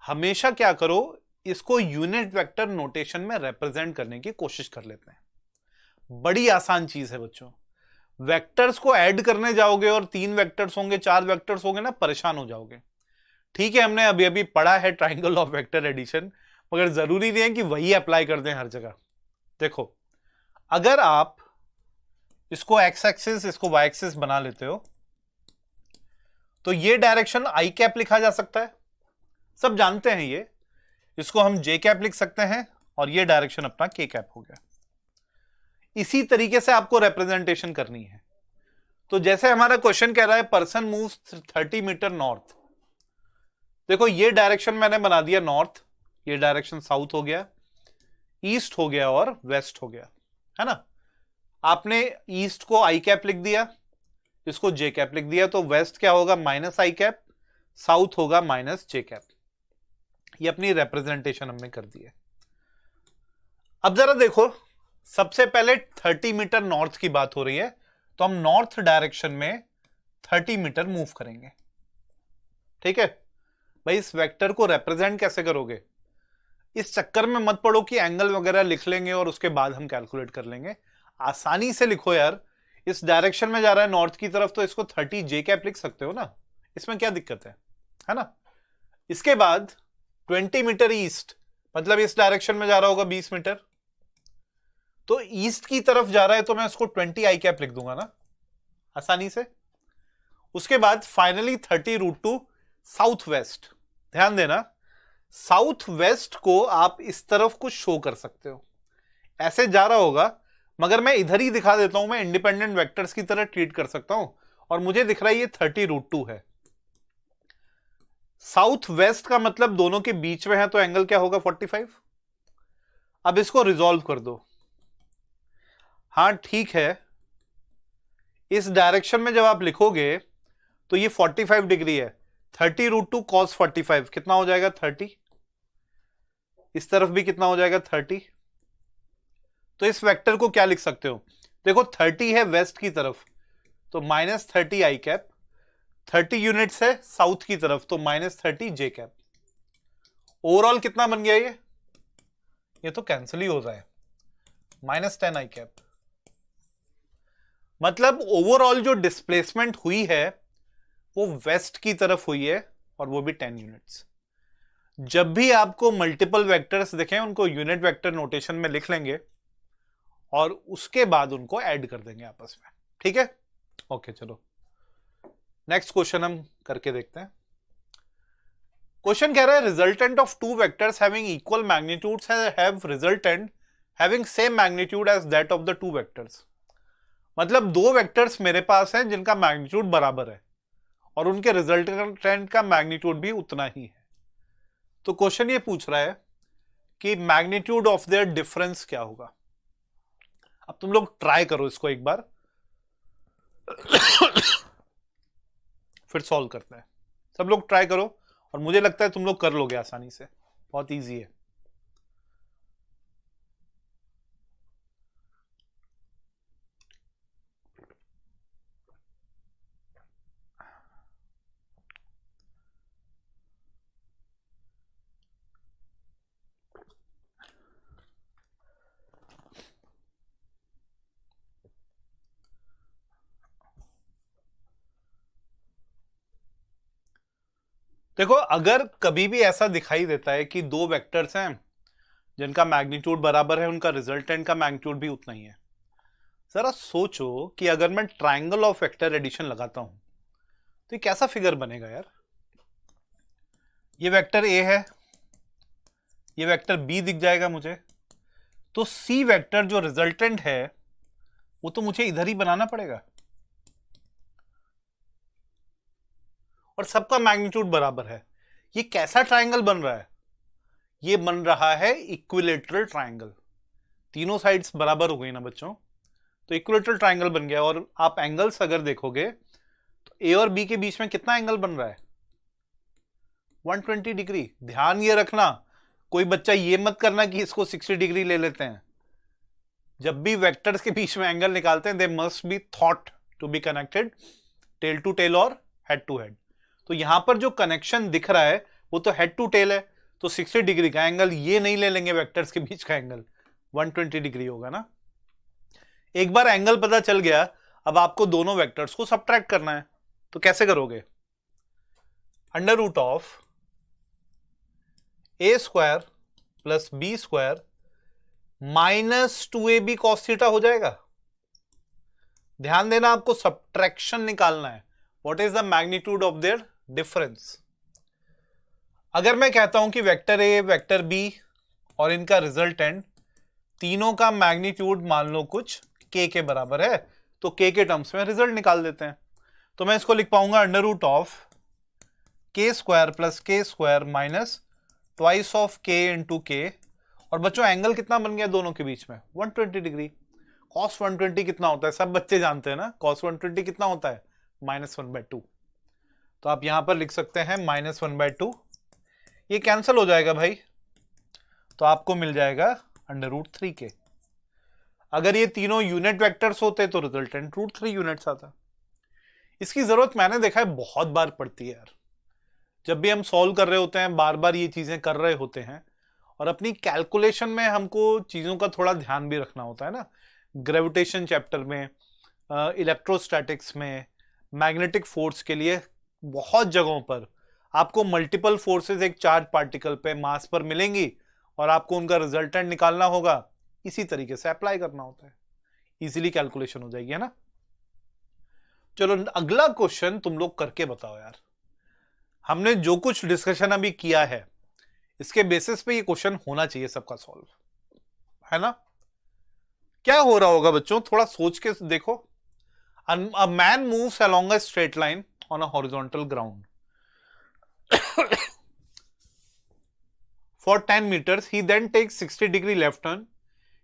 हमेशा क्या करो, इसको यूनिट वेक्टर नोटेशन में रिप्रेजेंट करने की कोशिश कर लेते हैं। बड़ी आसान चीज है बच्चों। वेक्टर्स को ऐड करने जाओगे और 3 वेक्टर्स होंगे, 4 वेक्टर्स होंगे ना, परेशान हो जाओगे। ठीक है, हमने अभी अभी पढ़ा है ट्राइंगल ऑफ वेक्टर एडिशन, मगर जरूरी नहीं है कि वही अप्लाई कर दें हर जगह। देखो, अगर आप इसको एक्स एक्सिस, इसको वाई एक्सिस बना लेते हो, तो ये डायरेक्शन आई कैप लिखा जा सकता है, सब जानते हैं ये। इसको हम जे कैप लिख सकते हैं, और ये डायरेक्शन अपना के कैप हो गया। इसी तरीके से आपको रिप्रेजेंटेशन करनी है। तो जैसे हमारा क्वेश्चन कह रहा है पर्सन मूव्स 30 मीटर नॉर्थ। देखो, ये डायरेक्शन मैंने बना दिया नॉर्थ, ये डायरेक्शन साउथ हो गया, ईस्ट हो गया और वेस्ट हो गया, है ना। आपने ईस्ट को आई कैप लिख दिया, इसको जे कैप लिख दिया, तो वेस्ट क्या होगा? माइनस आई कैप, साउथ होगा माइनस जे कैप। ये अपनी रिप्रेजेंटेशन हमने कर दी है। अब जरा देखो, सबसे पहले 30 मीटर नॉर्थ की बात हो रही है, तो हम नॉर्थ डायरेक्शन में 30 मीटर मूव करेंगे। ठीक है भाई, इस वेक्टर को रिप्रेजेंट कैसे करोगे? इस चक्कर में मत पड़ो कि एंगल वगैरह लिख लेंगे और उसके बाद हम कैलकुलेट कर लेंगे। आसानी से लिखो यार, इस डायरेक्शन में जा रहा है नॉर्थ की तरफ, तो इसको 30 जे कैप लिख सकते हो ना, इसमें क्या दिक्कत है ना। इसके बाद 20 मीटर ईस्ट, मतलब इस डायरेक्शन में जा रहा होगा 20 मीटर, तो ईस्ट की तरफ जा रहा है, तो मैं उसको 20 आई कैप लिख दूंगा ना आसानी से। उसके बाद फाइनली 30√2 साउथ वेस्ट। ध्यान देना, साउथ वेस्ट को आप इस तरफ कुछ शो कर सकते हो, ऐसे जा रहा होगा, मगर मैं इधर ही दिखा देता हूं, मैं इंडिपेंडेंट वेक्टर्स की तरह ट्रीट कर सकता हूं, और मुझे दिख रहा है ये 30√2 है। साउथ वेस्ट का मतलब दोनों के बीच में है, तो एंगल क्या होगा? 45। अब इसको रिजॉल्व कर दो। हां ठीक है, इस डायरेक्शन में जब आप लिखोगे तो ये 45 डिग्री है। 30√2 cos 45 कितना हो जाएगा? 30। इस तरफ भी कितना हो जाएगा? 30। तो इस वेक्टर को क्या लिख सकते हो? देखो 30 है वेस्ट की तरफ, तो -30 आई कैप, 30 यूनिट्स है साउथ की तरफ, तो -30 जे कैप। ओवरऑल कितना बन गया ये तो कैंसिल ही हो रहा है, -10 आई कैप। मतलब ओवरऑल जो डिस्प्लेसमेंट हुई है वो वेस्ट की तरफ हुई है, और वो भी 10 यूनिट्स। जब भी आपको मल्टीपल वेक्टर्स दिखें, उनको यूनिट वेक्टर नोटेशन में लिख लेंगे और उसके बाद उनको ऐड कर देंगे आपस में। ठीक है, ओके, चलो नेक्स्ट क्वेश्चन हम करके देखते हैं। क्वेश्चन कह रहा है resultant of 2 vectors having equal magnitudes have resultant having same magnitude as that of the 2 vectors. मतलब 2 वेक्टर्स मेरे पास हैं जिनका मैग्नीट्यूड बराबर है, और उनके रिजल्टेंट का मैग्नीट्यूड भी उतना ही है। तो क्वेश्चन ये पूछ रहा है कि मैग्नीट्यूड ऑफ देयर डिफरेंस क्या होगा। अब तुम लोग ट्राई करो इसको एक बार फिर सॉल्व करते हैं। सब लोग ट्राई करो और मुझे लगता है तुम लोग कर लोगे आसानी से, बहुत इजी है। देखो, अगर कभी भी ऐसा दिखाई देता है कि दो वेक्टर्स हैं जिनका मैग्नीट्यूड बराबर है, उनका रिजल्टेंट का मैग्नीट्यूड भी उतना ही है, जरा सोचो कि अगर मैं ट्राइंगल ऑफ वेक्टर एडिशन लगाता हूं तो ये कैसा फिगर बनेगा यार। ये वेक्टर ए है, ये वेक्टर बी दिख जाएगा मुझे, तो सी वेक्टर जो रिजल्टेंट है वो तो मुझे इधर ही बनाना पड़ेगा और सबका मैग्नीट्यूड बराबर है। ये कैसा ट्राइंगल बन रहा है? ये बन रहा है इक्विलेटरल ट्राइंगल। तीनों साइड्स बराबर हो गई ना बच्चों, तो इक्विलेटरल ट्राइंगल बन गया। और आप एंगल्स अगर देखोगे तो ए और बी के बीच में कितना एंगल बन रहा है? 120 डिग्री। ध्यान ये रखना, कोई बच्चा ये मत करना कि इसको 60 डिग्री ले लेते हैं। जब भी वेक्टर्स के बीच में एंगल निकालते हैं, they must be thought to be connected tail to tail और हेड टू हेड। तो यहां पर जो कनेक्शन दिख रहा है वो तो हेड टू टेल है, तो 60 डिग्री का एंगल ये नहीं ले लेंगे, वेक्टर्स के बीच का एंगल 120 डिग्री होगा ना। एक बार एंगल पता चल गया, अब आपको दोनों वेक्टर्स को सबट्रैक्ट करना है। तो कैसे करोगे? Under root of A square plus B square minus 2ab cos theta हो जाएगा। ध्यान देना, आपको सबट्रैक्शन निकालना है। What is the magnitude of their difference. अगर मैं कहता हूं कि वेक्टर ए, वेक्टर बी और इनका रिजल्टेंट तीनों का मैग्नीट्यूड मान लो कुछ के बराबर है, तो के टर्म्स में रिजल्ट निकाल देते हैं। तो मैं इसको लिख पाऊंगा अंडर रूट ऑफ के स्क्वायर प्लस के स्क्वायर माइनस ट्वाइस ऑफ के इंटू के। और बच्चों एंगल कितना बन गया दोनों के बीच में? 120 डिग्री। cos 120 कितना होता है? सब बच्चे जानते हैं ना, cos 120 कितना होता है? -1/2। तो आप यहां पर लिख सकते हैं -1/2। ये कैंसिल हो जाएगा भाई, तो आपको मिल जाएगा अंडर रूट 3 के। अगर ये तीनों यूनिट वेक्टर्स होते तो रिजल्टेंट √3 यूनिट्स आता। इसकी जरूरत मैंने देखा है बहुत बार पड़ती है यार। जब भी हम सॉल्व कर रहे होते हैं, बार बार ये चीजें कर रहे होते हैं, और अपनी कैलकुलेशन में हमको चीजों का थोड़ा ध्यान भी रखना होता है ना। ग्रेविटेशन चैप्टर में, इलेक्ट्रोस्टैटिक्स में, मैग्नेटिक फोर्स के लिए बहुत जगहों पर आपको मल्टीपल फोर्सेस एक चार्ज पार्टिकल पे, मास पर मिलेंगी और आपको उनका रिजल्टेंट निकालना होगा। इसी तरीके से अप्लाई करना होता है, इजीली कैलकुलेशन हो जाएगी, है ना। चलो अगला क्वेश्चन तुम लोग करके बताओ यार। हमने जो कुछ डिस्कशन अभी किया है इसके बेसिस पे ये क्वेश्चन होना चाहिए सबका सॉल्व, है ना। क्या हो रहा होगा बच्चों, थोड़ा सोच के देखो। A man moves along a straight line on a horizontal ground. For 10 meters, he then takes 60-degree left turn.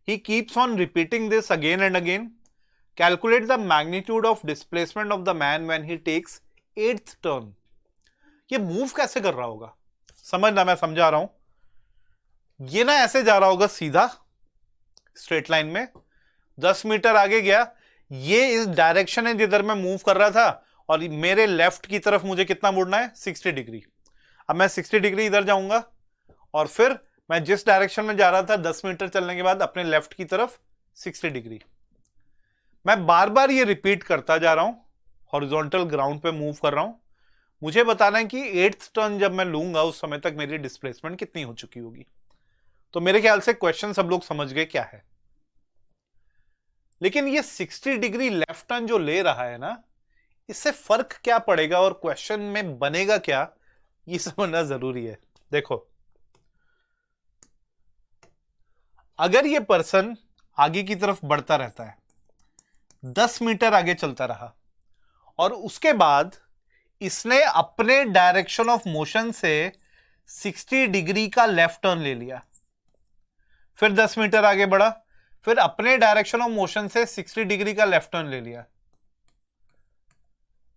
He keeps on repeating this again and again. Calculate the magnitude of displacement of the man when he takes 8th turn. ये move कैसे कर रहा होगा? समझना, मैं समझा रहा हूं। ये ना ऐसे जा रहा होगा सीधा स्ट्रेट लाइन में, 10 मीटर आगे गया, ये इस डायरेक्शन है जिधर मैं मूव कर रहा था, और मेरे लेफ्ट की तरफ मुझे कितना मुड़ना है? 60 डिग्री। अब मैं 60 डिग्री इधर जाऊंगा और फिर मैं जिस डायरेक्शन में जा रहा था 10 मीटर चलने के बाद अपने लेफ्ट की तरफ 60 डिग्री। मैं बार बार ये रिपीट करता जा रहा हूं, हॉरिजॉन्टल ग्राउंड पे मूव कर रहा हूं। मुझे बताना है कि 8th टर्न जब मैं लूंगा उस समय तक मेरी डिस्प्लेसमेंट कितनी हो चुकी होगी। तो मेरे ख्याल से क्वेश्चन सब लोग समझ गए क्या है। लेकिन ये 60 डिग्री लेफ्ट टर्न जो ले रहा है ना, इससे फर्क क्या पड़ेगा और क्वेश्चन में बनेगा क्या, ये समझना जरूरी है। देखो, अगर ये पर्सन आगे की तरफ बढ़ता रहता है, 10 मीटर आगे चलता रहा, और उसके बाद इसने अपने डायरेक्शन ऑफ मोशन से 60 डिग्री का लेफ्ट टर्न ले लिया, फिर 10 मीटर आगे बढ़ा, फिर अपने डायरेक्शन ऑफ मोशन से 60 डिग्री का लेफ्ट टर्न ले लिया।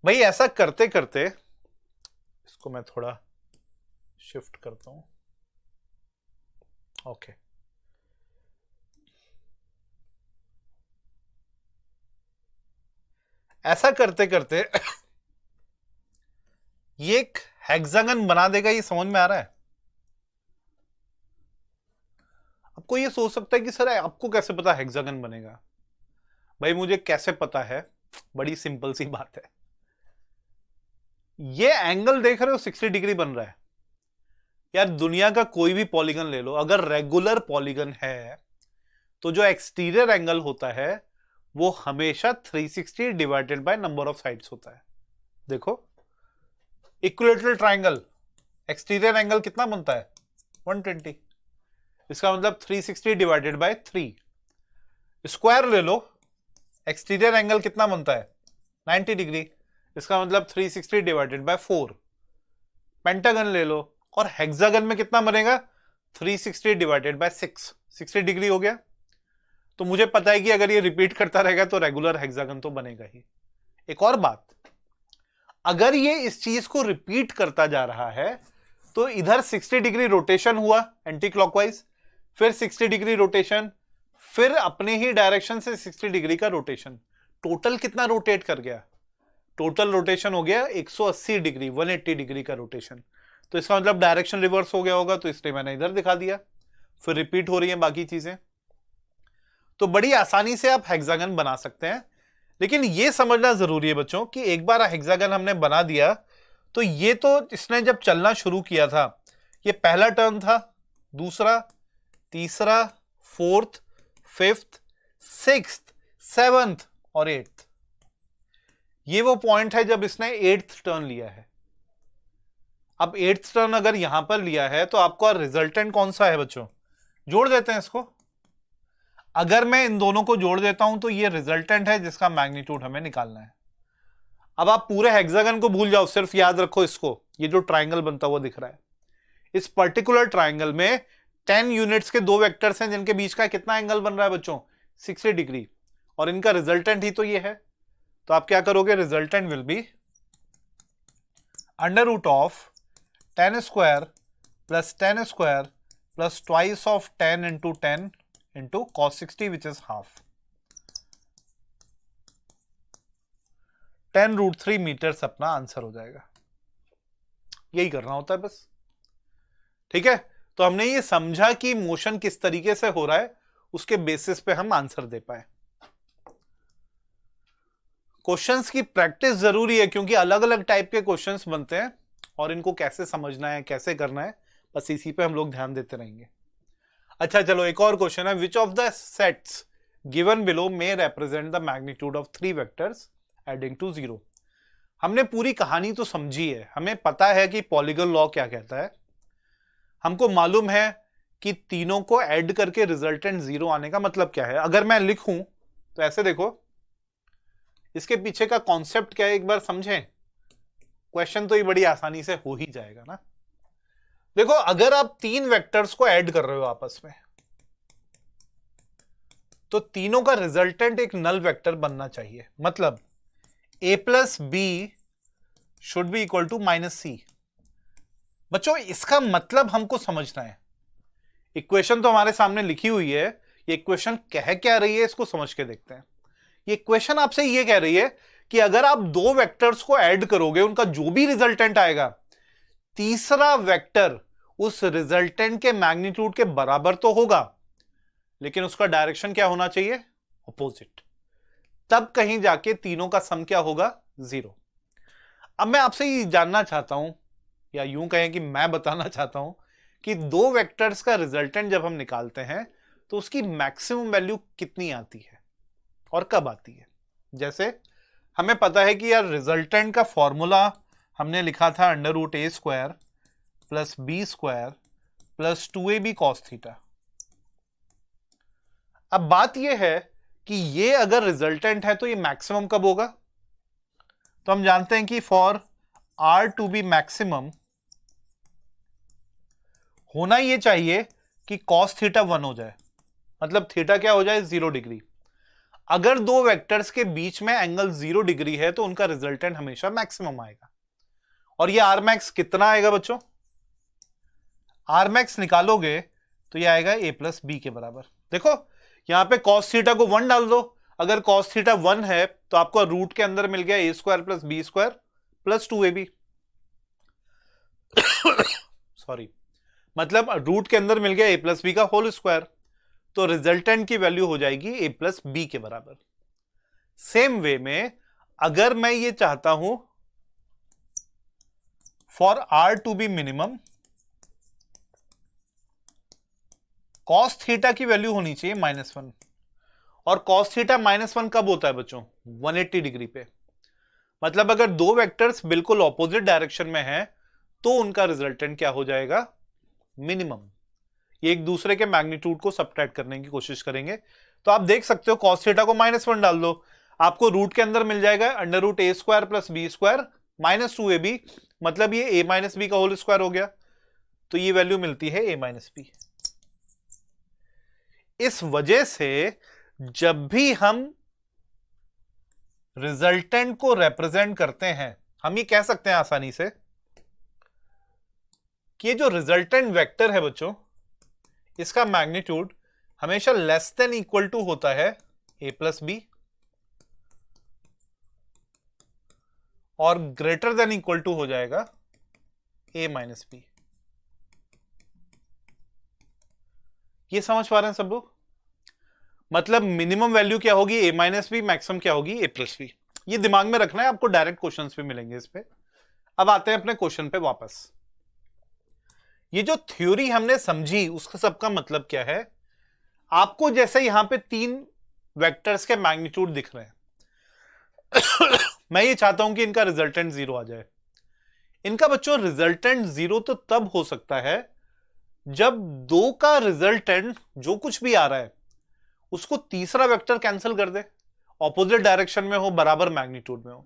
भाई ऐसा करते करते, इसको मैं थोड़ा शिफ्ट करता हूं, ओके। ऐसा करते करते ये एक हेक्सागन बना देगा, ये समझ में आ रहा है? आपको ये सोच सकता है कि सर आपको कैसे पता हेक्सागन बनेगा? भाई मुझे कैसे पता है, बड़ी सिंपल सी बात है। ये एंगल देख रहे हो 60 डिग्री बन रहा है यार। दुनिया का कोई भी पॉलीगन ले लो, अगर रेगुलर पॉलीगन है तो जो एक्सटीरियर एंगल होता है वो हमेशा 360 divided by number of sides होता है। देखो इक्विलैटरल ट्रायंगल, एक्सटीरियर एंगल कितना बनता है? 120। इसका मतलब 360 डिवाइडेड बाय 3। स्क्वायर ले लो, एक्सटीरियर एंगल कितना बनता है? 90 डिग्री। इसका मतलब 360 डिवाइडेड बाय 4। पेंटागन ले लो, और हेक्सागन में कितना बनेगा? 360 डिवाइडेड बाय 6। 60 डिग्री हो गया। तो मुझे पता है कि अगर ये रिपीट करता रहेगा तो रेगुलर हेक्सागन तो बनेगा ही। एक और बात, अगर ये इस चीज को रिपीट करता जा रहा है तो इधर 60 डिग्री रोटेशन हुआ एंटी क्लॉकवाइज, फिर 60 डिग्री रोटेशन, फिर अपने ही डायरेक्शन से 60 डिग्री का रोटेशन। टोटल कितना रोटेट कर गया? टोटल रोटेशन हो गया 180 डिग्री, 180 डिग्री का रोटेशन। तो इसका मतलब डायरेक्शन रिवर्स हो गया होगा, तो इसलिए मैंने इधर दिखा दिया। फिर रिपीट हो रही है बाकी चीजें। तो बड़ी आसानी से आप हेक्सागन बना सकते हैं, लेकिन यह समझना जरूरी है बच्चों कि एक बार हेक्सागन हमने बना दिया तो ये तो इसने जब चलना शुरू किया था, ये पहला टर्न था, दूसरा, तीसरा, फोर्थ, फिफ्थ, सिक्स्थ, सेवंथ और एट्थ। ये वो पॉइंट है जब इसने एट्थ टर्न लिया है। अब एट्थ टर्न अगर यहां पर लिया है तो आपका रिजल्टेंट कौन सा है बच्चों? जोड़ देते हैं इसको। अगर मैं इन दोनों को जोड़ देता हूं तो ये रिजल्टेंट है जिसका मैग्नीट्यूड हमें निकालना है। अब आप पूरे हेक्सागन को भूल जाओ, सिर्फ याद रखो इसको। ये जो ट्राइंगल बनता हुआ दिख रहा है, इस पर्टिकुलर ट्राइंगल में 10 यूनिट्स के दो वेक्टर्स हैं जिनके बीच का कितना एंगल बन रहा है बच्चों? 60 डिग्री। और इनका रिजल्टेंट ही तो ये है। तो आप क्या करोगे? Resultant will be under root of 10 square plus 10 square plus twice of 10 into 10 into cos 60 which is half. 10√3 metres अपना आंसर हो जाएगा। यही करना होता है बस। ठीक है, तो हमने ये समझा कि मोशन किस तरीके से हो रहा है, उसके बेसिस पे हम आंसर दे पाए। क्वेश्चंस की प्रैक्टिस जरूरी है क्योंकि अलग अलग टाइप के क्वेश्चंस बनते हैं और इनको कैसे समझना है, कैसे करना है, बस इसी पे हम लोग ध्यान देते रहेंगे। अच्छा चलो, एक और क्वेश्चन है। Which of the sets given below may represent the magnitude of 3 vectors adding to 0। हमने पूरी कहानी तो समझी है, हमें पता है कि पॉलीगन लॉ क्या कहता है, हमको मालूम है कि तीनों को ऐड करके रिजल्टेंट 0 आने का मतलब क्या है। अगर मैं लिखूं तो ऐसे देखो, इसके पीछे का कॉन्सेप्ट क्या है एक बार समझें, क्वेश्चन तो ये बड़ी आसानी से हो ही जाएगा ना। देखो, अगर आप 3 वेक्टर्स को ऐड कर रहे हो आपस में, तो तीनों का रिजल्टेंट एक नल वेक्टर बनना चाहिए। मतलब a plus b should be equal to minus c. बच्चों इसका मतलब हमको समझना है। इक्वेशन तो हमारे सामने लिखी हुई है, ये इक्वेशन कह क्या रही है इसको समझ के देखते हैं। ये इक्वेशन आपसे ये कह रही है कि अगर आप 2 वेक्टर्स को ऐड करोगे, उनका जो भी रिजल्टेंट आएगा, तीसरा वेक्टर उस रिजल्टेंट के मैग्नीट्यूड के बराबर तो होगा, लेकिन उसका डायरेक्शन क्या होना चाहिए? अपोजिट। तब कहीं जाके तीनों का सम क्या होगा? 0। अब मैं आपसे ये जानना चाहता हूं, या यूं कहें कि मैं बताना चाहता हूं कि 2 वेक्टर्स का रिजल्टेंट जब हम निकालते हैं तो उसकी मैक्सिमम वैल्यू कितनी आती है और कब आती है। जैसे हमें पता है कि यार रिजल्टेंट का फॉर्मूला हमने लिखा था अंडर रूट ए square plus B square plus 2ab cos theta. अब बात यह है कि ये अगर रिजल्टेंट है तो ये मैक्सिमम कब होगा? तो हम जानते हैं कि for R to be maximum, होना ये चाहिए कि कॉस थीटा 1 हो जाए, मतलब थीटा क्या हो जाए 0 डिग्री। अगर दो वेक्टर्स के बीच में एंगल 0 डिग्री है तो उनका रिजल्टेंट हमेशा मैक्सिमम आएगा। और ये आर मैक्स कितना आएगा बच्चों? आर मैक्स निकालोगे तो ये आएगा ए प्लस बी के बराबर। देखो यहां पे कॉस थीटा को 1 डाल दो, अगर कॉस थीटा 1 है तो आपको रूट के अंदर मिल गया a square plus B square plus 2ab। Sorry, मतलब रूट के अंदर मिल गया ए प्लस बी का होल स्क्वायर, तो रिजल्टेंट की वैल्यू हो जाएगी ए प्लस बी के बराबर। सेम वे में अगर मैं ये चाहता हूं for R to be minimum, cos theta की वैल्यू होनी चाहिए -1, और कॉस थीटा -1 कब होता है बच्चों? 180 डिग्री पे। मतलब अगर दो वेक्टर्स बिल्कुल ऑपोजिट डायरेक्शन में हैं तो उनका रिजल्टेंट क्या हो जाएगा? मिनिमम। ये एक दूसरे के मैग्नीट्यूड को सब्ट्रैक्ट करने की कोशिश करेंगे। तो आप देख सकते हो कॉस थीटा को -1 डाल दो, आपको रूट के अंदर मिल जाएगा √a² plus B square -2ab, मतलब ये a माइनस बी का होल स्क्वायर हो गया, तो ये वैल्यू मिलती है a माइनस बी। इस वजह से जब भी हम रिजल्टेंट को रिप्रेजेंट करते हैं, हम ये कह सकते हैं आसानी से कि ये जो रिजल्टेंट वेक्टर है बच्चों, इसका मैग्नीट्यूड हमेशा लेस देन इक्वल टू होता है a प्लस बी और ग्रेटर देन इक्वल टू हो जाएगा a माइनस बी। ये समझ पा रहे हैं सब लोग? मतलब मिनिमम वैल्यू क्या होगी? a माइनस बी, मैक्सिमम क्या होगी? a plus B. ये दिमाग में रखना है, आपको डायरेक्ट क्वेश्चंस भी मिलेंगे इस पे। अब आते हैं अपने क्वेश्चन पे वापस। ये जो थ्योरी हमने समझी उसका सबका मतलब क्या है? आपको जैसे यहां पे 3 वेक्टर्स के मैग्नीट्यूड दिख रहे हैं मैं ये चाहता हूं कि इनका रिजल्टेंट 0 आ जाए। इनका बच्चों रिजल्टेंट 0 तो तब हो सकता है जब दो का रिजल्टेंट जो कुछ भी आ रहा है उसको तीसरा वेक्टर कैंसिल कर दे, ऑपोजिट डायरेक्शन में हो, बराबर मैग्नीट्यूड में हो।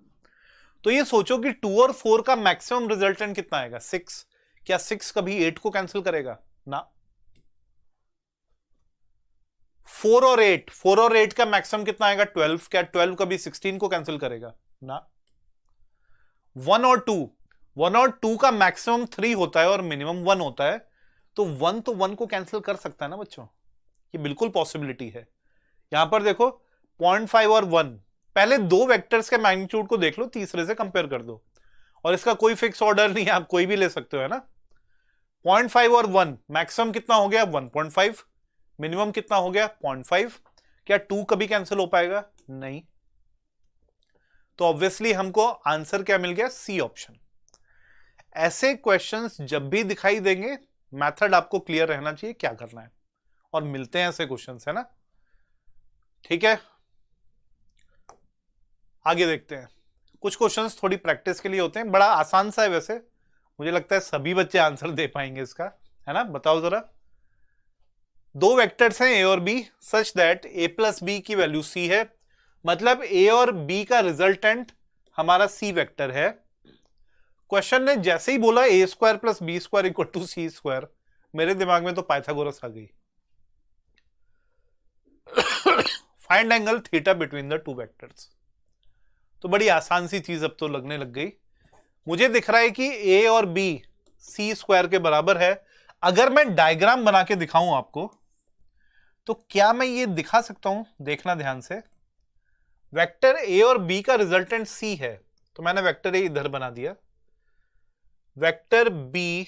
तो ये सोचो कि 2 और 4 का मैक्सिमम रिजल्टेंट कितना आएगा? 6। क्या 6 कभी 8 को कैंसिल करेगा? ना। 4 और 8 का मैक्सिमम कितना आएगा? 12। क्या 12 कभी 16 को कैंसिल करेगा? ना। 1 और 2 का मैक्सिमम 3 होता है और मिनिमम 1 होता है, तो 1 तो 1 को कैंसिल कर सकता है ना बच्चों, ये बिल्कुल पॉसिबिलिटी है। यहां पर देखो 0.5 और 1, पहले दो वेक्टर्स के मैग्नीट्यूड को देख लो, तीसरे से कंपेयर कर दो, और इसका कोई फिक्स ऑर्डर नहीं है, आप कोई भी ले सकते हो, है ना। 0.5 और 1, मैक्सिमम कितना हो गया? 1.5, मिनिमम कितना हो गया? 0.5। क्या 2 कभी कैंसिल हो पाएगा? नहीं। तो ऑब्वियसली हमको आंसर क्या मिल गया? C option. ऐसे क्वेश्चंस जब भी दिखाई देंगे, मेथड आपको क्लियर रहना चाहिए क्या करना है, और मिलते हैं ऐसे क्वेश्चंस, है ना। ठीक है, आगे देखते हैं। कुछ क्वेश्चंस थोड़ी प्रैक्टिस के लिए होते हैं, बड़ा आसान सा है वैसे, मुझे लगता है सभी बच्चे आंसर दे पाएंगे इसका, है ना। बताओ जरा। दो वेक्टर्स हैं ए और B such that a plus B की वैल्यू c है, मतलब a और b का रिजल्टेंट हमारा c वेक्टर है। क्वेश्चन ने जैसे ही बोला a² plus B square equal to c², मेरे दिमाग में तो पाइथागोरस आ गई। Find angle theta between the two vectors. तो बड़ी आसान सी चीज अब तो लगने लग गई। मुझे दिख रहा है कि a और b c² के बराबर है। अगर मैं डायग्राम बना के दिखाऊं आपको, तो क्या मैं ये दिखा सकता हूं? देखना ध्यान से। वेक्टर a और b का रिजल्टेंट c है, तो मैंने वेक्टर a इधर बना दिया, वेक्टर b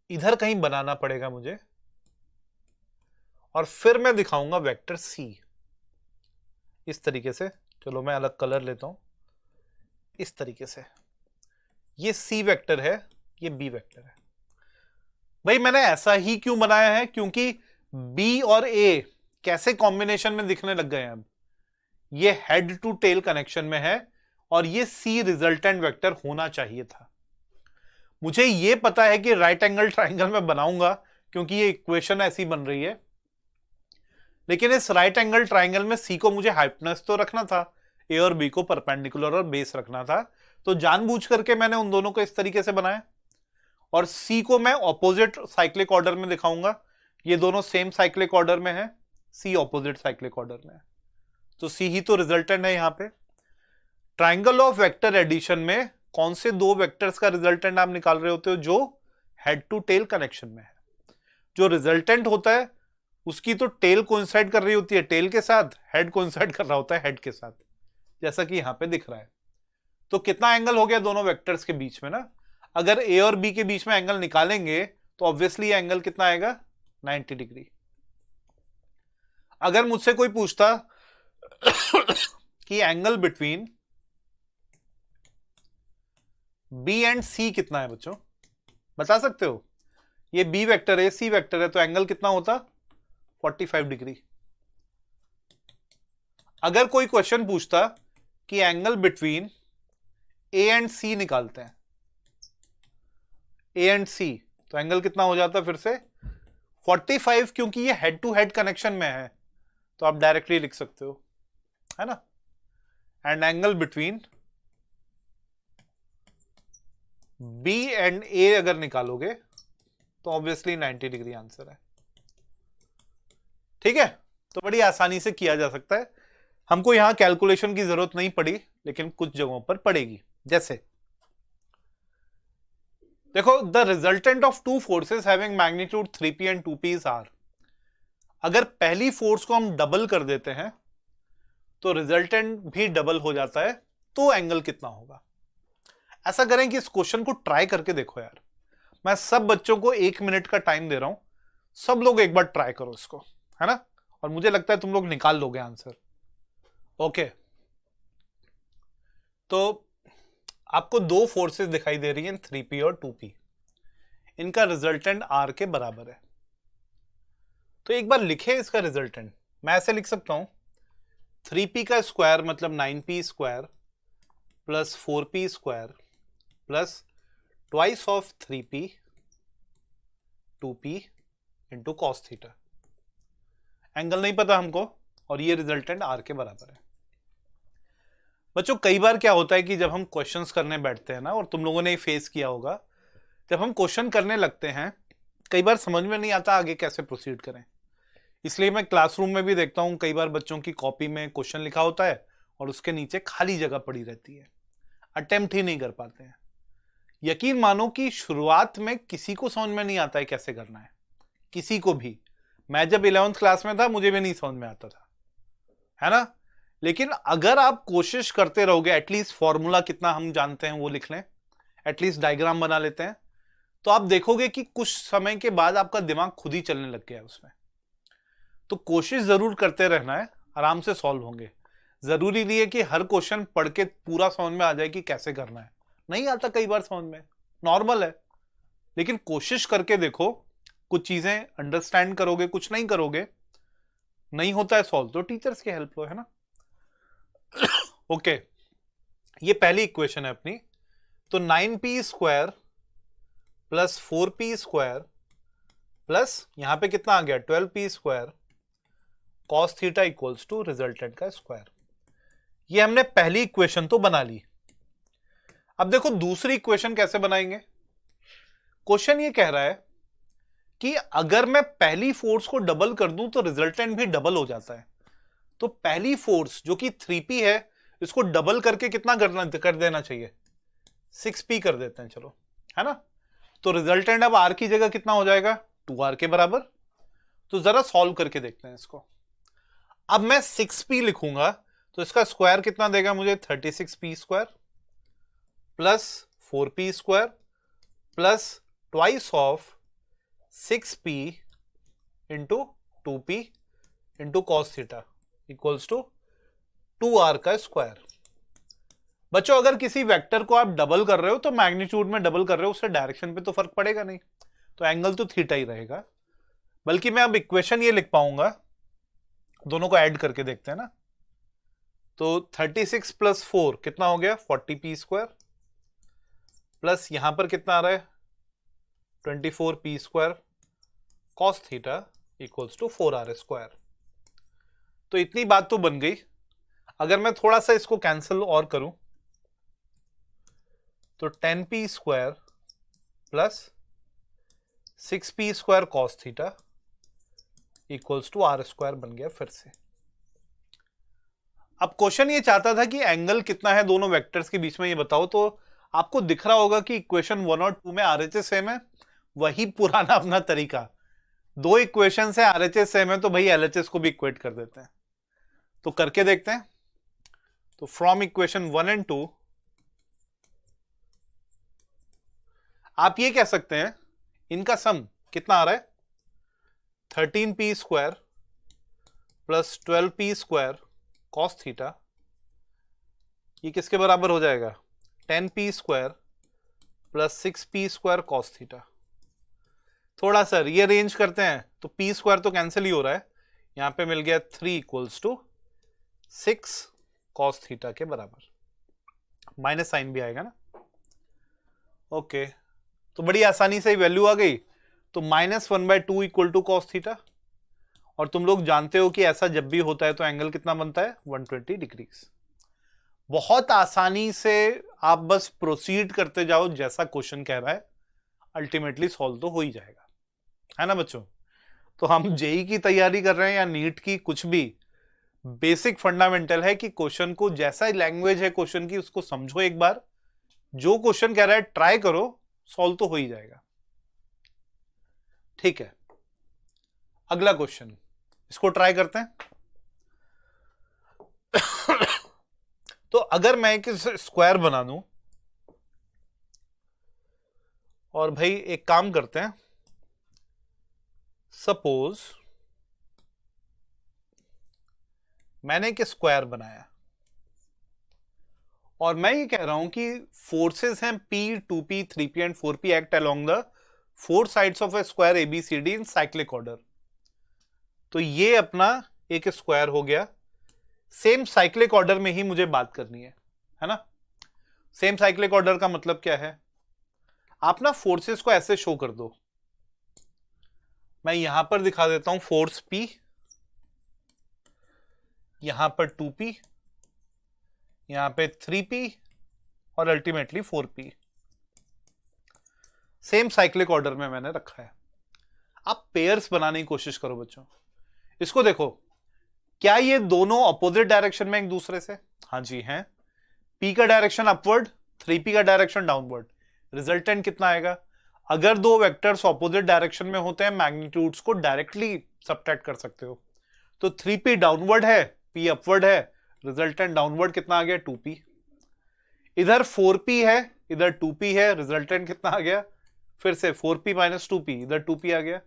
इधर कहीं बनाना पड़ेगा मुझे, और फिर मैं दिखाऊंगा वेक्टर c इस तरीके से। चलो मैं अलग कलर लेता हूं, इस तरीके से। ये c वेक्टर है, ये b वेक्टर है। भाई मैंने ऐसा ही क्यों बनाया है? क्योंकि b और a कैसे कॉम्बिनेशन में दिखने लग गए हैं अब। ये हेड टू टेल कनेक्शन में है, और ये c रिजल्टेंट वेक्टर होना चाहिए था। मुझे ये पता है कि राइट एंगल ट्राइंगल में बनाऊंगा क्योंकि ये इक्वेशन ऐसी बन रही है, लेकिन इस राइट एंगल ट्राइंगल में c को मुझे हाइपोटेनस तो रखना था, ए और बी को परपेंडिकुलर और बेस रखना था, तो जानबूझ करके मैंने उन दोनों को इस तरीके से बनाया। और सी को मैं ऑपोजिट साइक्लिक ऑर्डर में दिखाऊंगा, ये दोनों सेम साइक्लिक ऑर्डर में है, सी ऑपोजिट साइक्लिक ऑर्डर में है, तो सी ही तो रिजल्टेंट है यहां पे। ट्राइंगल ऑफ वेक्टर एडिशन में कौन से दो वेक्टर्स का रिजल्टेंट आप निकाल रहे होते हो? जो हेड टू टेल कनेक्शन में है। जो रिजल्टेंट होता है उसकी तो टेल कोइंसाइड कर रही होती है टेल के साथ, हेड कोइंसाइड कर रहा होता है हेड के साथ, जैसा कि यहां पे दिख रहा है। तो कितना एंगल हो गया दोनों वेक्टर्स के बीच में ना? अगर ए और बी के बीच में एंगल निकालेंगे तो ऑब्वियसली एंगल कितना आएगा? 90 डिग्री। अगर मुझसे कोई पूछता कि एंगल बिटवीन बी एंड सी कितना है बच्चों, बता सकते हो? ये बी वेक्टर है, सी वेक्टर है, तो एंगल कितना होता? 45 डिग्री। अगर कोई क्वेश्चन पूछता कि एंगल बिटवीन ए एंड सी निकालते हैं, ए एंड सी, तो एंगल कितना हो जाता फिर से? 45, क्योंकि ये हेड टू हेड कनेक्शन में है तो आप डायरेक्टली लिख सकते हो, है ना? And angle between b and a अगर निकालोगे तो ऑब्वियसली 90 डिग्री आंसर है। ठीक है, तो बड़ी आसानी से किया जा सकता है। हमको यहां कैलकुलेशन की जरूरत नहीं पड़ी, लेकिन कुछ जगहों पर पड़ेगी। जैसे देखो, the resultant of two forces having magnitude 3p and 2p is r। अगर पहली फोर्स को हम डबल कर देते हैं तो रिजल्टेंट भी डबल हो जाता है, तो एंगल कितना होगा? ऐसा करें कि इस क्वेश्चन को ट्राई करके देखो यार। मैं सब बच्चों को 1 मिनट का टाइम दे रहा हूं, सब लोग एक बार ट्राई करो इसको, है ना? और मुझे लगता है तुम लोग निकाल लोगे आंसर। ओके, तो आपको दो फोर्सेस दिखाई दे रही हैं, 3p और 2p। इनका रिजल्टेंट r के बराबर है। तो एक बार लिखे इसका रिजल्टेंट। मैं ऐसे लिख सकता हूं, 3p का स्क्वायर मतलब 9p square plus 4p square plus twice of 3p 2p into cos theta. Angle नहीं पता हमको, और ये रिजल्टेंट r के बराबर है। बच्चों, कई बार क्या होता है कि जब हम क्वेश्चंस करने बैठते हैं ना, और तुम लोगों ने फेस किया होगा, जब हम क्वेश्चन करने लगते हैं कई बार समझ में नहीं आता आगे कैसे प्रोसीड करें। इसलिए मैं क्लासरूम में भी देखता हूं, कई बार बच्चों की कॉपी में क्वेश्चन लिखा होता है और उसके नीचे खाली जगह पड़ी रहती है, अटेम्प्ट ही नहीं कर पाते हैं। यकीन मानो कि शुरुआत में किसी को समझ में नहीं आता है कैसे करना है, किसी को भी। मैं जब 11th क्लास में था मुझे भी नहीं समझ में आता था, है ना? लेकिन अगर आप कोशिश करते रहोगे, एटलीस्ट फॉर्मूला कितना हम जानते हैं वो लिख लें, एटलीस्ट डायग्राम बना लेते हैं, तो आप देखोगे कि कुछ समय के बाद आपका दिमाग खुद ही चलने लग गया है उसमें। तो कोशिश जरूर करते रहना है, आराम से सॉल्व होंगे। जरूरी नहीं है कि हर क्वेश्चन पढ़ के पूरा समझ में आ जाए कि कैसे करना है, नहीं आता कई बार समझ में, नॉर्मल है। लेकिन कोशिश करके देखो, कुछ चीजें अंडरस्टैंड करोगे, कुछ नहीं करोगे, नहीं होता है सॉल्व तो टीचर्स की हेल्प लो, है ना? ओके, ये पहली इक्वेशन है अपनी। तो 9p square plus 4p square plus यहां पे कितना आ गया? 12p square cos theta equals to resultant का स्क्वायर। ये हमने पहली इक्वेशन तो बना ली। अब देखो दूसरी इक्वेशन कैसे बनाएंगे। क्वेश्चन ये कह रहा है कि अगर मैं पहली फोर्स को डबल कर दूं तो रिजल्टेंट भी डबल हो जाता है। तो पहली फोर्स जो कि 3p है, इसको डबल करके कितना कर देना चाहिए? 6p कर देते हैं, चलो, है ना? तो रिजल्टेंट अब r की जगह कितना हो जाएगा? 2r के बराबर। तो जरा सॉल्व करके देखते हैं इसको। अब मैं 6p लिखूंगा तो इसका स्क्वायर कितना देगा मुझे? 36p square plus 4p square plus twice of 6p into 2p into cos theta equals to 2r का स्क्वायर। बच्चों, अगर किसी वेक्टर को आप डबल कर रहे हो तो मैग्नीट्यूड में डबल कर रहे हो, उससे डायरेक्शन पे तो फर्क पड़ेगा नहीं, तो एंगल तो थीटा ही रहेगा। बल्कि मैं अब इक्वेशन ये लिख पाऊंगा, दोनों को ऐड करके देखते हैं ना। तो 36 प्लस 4 कितना हो गया? 40p स्क्वायर प्लस यहां पर कितना आ रहा है? 24p square cos theta equals to 4r square. तो इतनी बात तो बन गई। अगर मैं थोड़ा सा इसको कैंसिल और करूं तो 10p square plus 6p square cos theta equals to R square बन गया फिर से। अब क्वेश्चन ये चाहता था कि एंगल कितना है दोनों वेक्टर्स के बीच में ये बताओ, तो आपको दिख रहा होगा कि इक्वेशन 1 और 2 में आरएचएस सेम है, वही पुराना अपना तरीका, दो इक्वेशन से आरएचएस सेम है तो भाई एलएचएस को भी इक्वेट कर देते हैं। तो करके देखते हैं। तो फ्रॉम इक्वेशन 1 एंड 2 आप ये कह सकते हैं इनका सम कितना आ रहा है 13p square plus 12p square cos theta, ये किसके बराबर हो जाएगा 10p square plus 6p square cos theta. थोड़ा सा रीअरेंज करते हैं तो p स्क्वायर तो कैंसिल ही हो रहा है, यहां पे मिल गया 3 इक्वल्स टू 6 कॉस थीटा के बराबर, माइनस साइन भी आएगा ना। ओके, तो बड़ी आसानी से वैल्यू आ गई, तो -1/2 इक्वल टू कॉस थीटा, और तुम लोग जानते हो कि ऐसा जब भी होता है तो एंगल कितना बनता है 120 डिग्रीज। बहुत आसानी से आप बस प्रोसीड करते जाओ, जैसा क्वेश्चन कह रहा है अल्टीमेटली सॉल्व तो हो ही जाएगा, है ना बच्चों। तो हम जेई की तैयारी कर रहे हैं या नीट की, कुछ भी, बेसिक फंडामेंटल है कि क्वेश्चन को जैसा लैंग्वेज है क्वेश्चन की उसको समझो एक बार, जो क्वेश्चन कह रहा है ट्राई करो, सॉल्व तो हो ही जाएगा। ठीक है, अगला क्वेश्चन, इसको ट्राई करते हैं। तो अगर मैं एक स्क्वायर बना दूं, और भाई एक काम करते हैं, सपोज मैंने एक स्क्वायर बनाया और मैं ये कह रहा हूं कि फोर्सेस हैं P, 2p, 3p and 4p act along the four sides of A square ABCD in cyclic order. तो ये अपना एक स्क्वायर हो गया, सेम साइक्लिक ऑर्डर में ही मुझे बात करनी है ना। सेम साइक्लिक ऑर्डर का मतलब क्या है, आप ना फोर्सेस को ऐसे शो कर दो, मैं यहां पर दिखा देता हूं फोर्स P, यहां पर 2p, यहां पे 3p और ultimately 4p, same cyclic order में मैंने रखा है। आप पेयर्स बनाने की कोशिश करो बच्चों। इसको देखो, क्या ये दोनों अपोजिट डायरेक्शन में एक दूसरे से, हाँ जी हैं। p का डायरेक्शन अपवर्ड, 3p का डायरेक्शन डाउनवर्ड, रिजल्टेंट कितना आएगा। अगर दो वेक्टर्स अपोजिट डायरेक्शन में होते हैं मैग्नीट्यूड्स को डायरेक्टली सब्ट्रैक्ट कर सकते हो। तो 3p डाउनवर्ड है, p अपवर्ड है, रिजल्टेंट डाउनवर्ड कितना आ गया 2p। इधर 4p है, इधर 2p है, रिजल्टेंट कितना आ गया, फिर से 4p माइनस 2p, इधर 2p आ गया,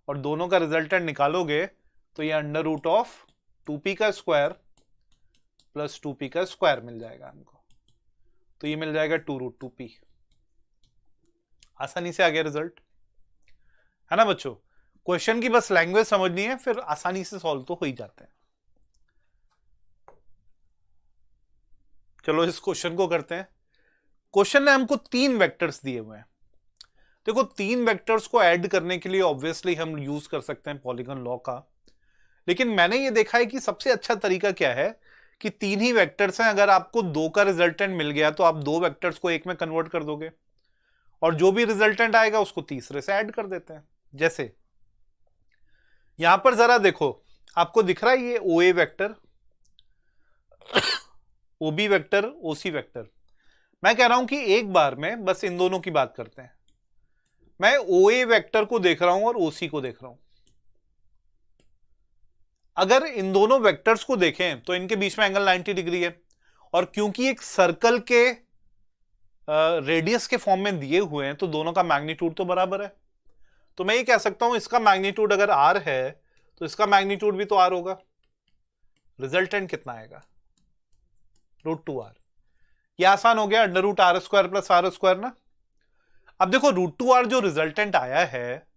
और दोनों का रिजल्टेंट निकालोगे तो ये अंडर रूट ऑफ 2p का स्क्वायर प्लस 2p का स्क्वायर मिल जाएगा हमको, तो ये मिल जाएगा 2√2p। आसानी से आ गया रिजल्ट, है ना बच्चों। क्वेश्चन की बस लैंग्वेज समझनी है, फिर आसानी से सॉल्व तो हो ही जाते हैं। चलो इस क्वेश्चन को करते हैं। क्वेश्चन ने हमको 3 वेक्टर्स दिए हुए हैं। देखो 3 वेक्टर्स को ऐड करने के लिए ऑब्वियसली हम यूज कर सकते हैं पॉलीगन लॉ का, लेकिन मैंने ये देखा है कि सबसे अच्छा तरीका क्या है कि 3 ही वेक्टर्स हैं, अगर आपको 2 का रिजल्टेंट मिल गया तो आप 2 वेक्टर्स को एक में कन्वर्ट कर दोगे, और जो भी रिजल्टेंट आएगा उसको तीसरे से ऐड कर देते हैं। जैसे यहां पर जरा देखो, आपको दिख रहा है ये OA vector, OB vector, OC vector. मैं कह रहा हूं कि एक बार में बस इन दोनों की बात करते हैं। मैं OA वेक्टर को देख रहा हूं और OC को देख रहा हूं। अगर इन दोनों वेक्टर्स को देखें तो इनके बीच में एंगल 90 डिग्री है, और क्योंकि एक सर्कल के रेडियस के फॉर्म में दिए हुए हैं तो दोनों का मैग्नीट्यूड तो बराबर है। तो मैं ये कह सकता हूं इसका मैग्नीट्यूड अगर R है तो इसका मैग्नीट्यूड भी तो R होगा। रिजल्टेंट कितना आएगा √2r। ये आसान हो गया, under root R square plus R square ना। अब देखो √2r जो रिजल्टेंट आया है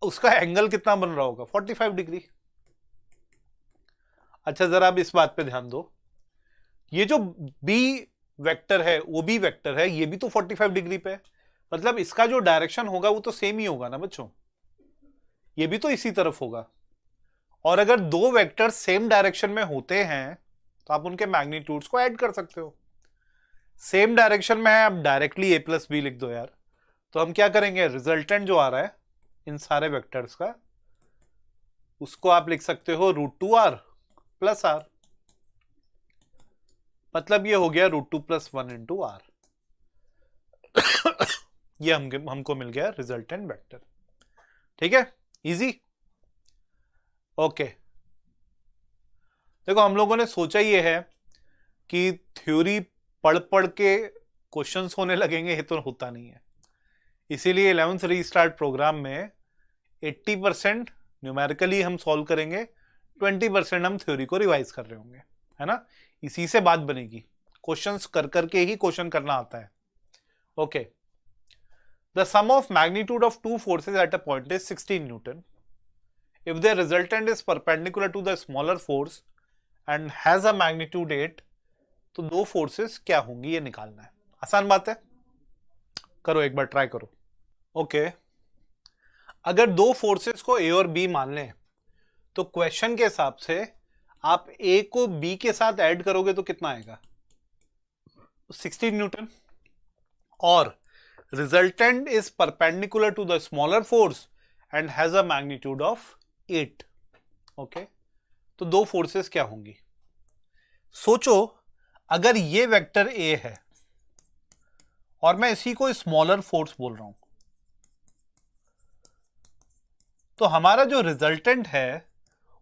उसका एंगल कितना बन रहा होगा 45 डिग्री। अच्छा जरा अब इस बात पे ध्यान दो, ये जो B वेक्टर है, OB वेक्टर है, ये भी तो 45 डिग्री पे है, मतलब इसका जो डायरेक्शन होगा वो तो सेम ही होगा ना बच्चों, ये भी तो इसी तरफ होगा। और अगर 2 वेक्टर सेम डायरेक्शन में होते हैं तो आप उनके मैग्नीट्यूड्स को ऐड कर सकते हो। सेम डायरेक्शन में है, आप डायरेक्टली a प्लस बी लिख दो यार। तो हम क्या करेंगे, रिजल्टेंट जो आ रहा है इन सारे वेक्टर्स का, उसको आप लिख सकते हो √2r प्लस r। मतलब ये हो गया √2 + 1 × r। ये हमको मिल गया रिजल्टेंट वेक्टर। ठीक है, इजी। ओके, देखो हम लोगों ने सोचा ये है कि थ्योरी पढ़ पढ़ के क्वेश्चंस होने लगेंगे, ये तो होता नहीं है। इसीलिए 11th रीस्टार्ट प्रोग्राम में 80% न्यूमेरिकली हम सॉल्व करेंगे, 20% हम थ्योरी को रिवाइज कर रहे होंगे, है ना। इसी से बात बनेगी, क्वेश्चंस कर करके ही क्वेश्चन करना आता है। Okay, the sum of magnitude of two forces at a point is 16 newton. If the resultant is perpendicular to the smaller force and has a magnitude 8, तो दो फोर्सेस क्या होंगी ये निकालना है। आसान बात है, करो एक बार, ट्राई करो। ओके, अगर दो फोर्सेस को ए और बी मान लें तो क्वेश्चन के हिसाब से आप ए को बी के साथ ऐड करोगे तो कितना आएगा, 16 न्यूटन। और resultant is perpendicular to the smaller force and has a magnitude of 8। Okay, तो दो फोर्सेस क्या होंगी। सोचो, अगर ये वेक्टर ए है और मैं इसी को स्मॉलर फोर्स बोल रहा हूं, तो हमारा जो रिजल्टेंट है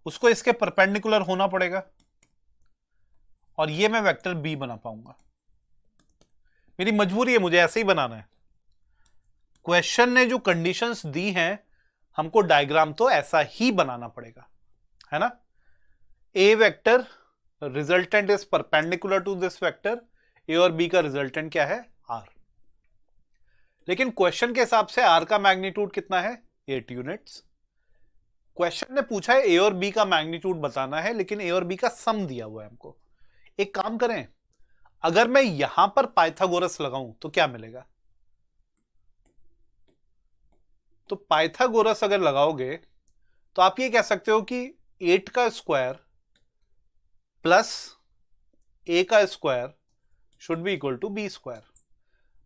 उसको इसके परपेंडिकुलर होना पड़ेगा और ये मैं वेक्टर बी बना पाऊंगा। मेरी मजबूरी है, मुझे ऐसे ही बनाना है। क्वेश्चन ने जो कंडीशंस दी हैं, हमको डायग्राम तो ऐसा ही बनाना पड़ेगा, है ना। A vector resultant is perpendicular to this vector, a और बी का रिजल्टेंट क्या है, आर। लेकिन क्वेश्चन के हिसाब से आर का मैग्नीट्यूड कितना है, 8 यूनिट्स। क्वेश्चन ने पूछा है ए और बी का मैग्नीट्यूड बताना है, लेकिन ए और बी का सम दिया हुआ है हमको। एक काम करें, अगर मैं यहां पर पाइथागोरस लगाऊं तो क्या मिलेगा। तो पाइथागोरस अगर लगाओगे तो आप ये कह सकते हो कि 8 का स्क्वायर प्लस ए का square should be equal to B square.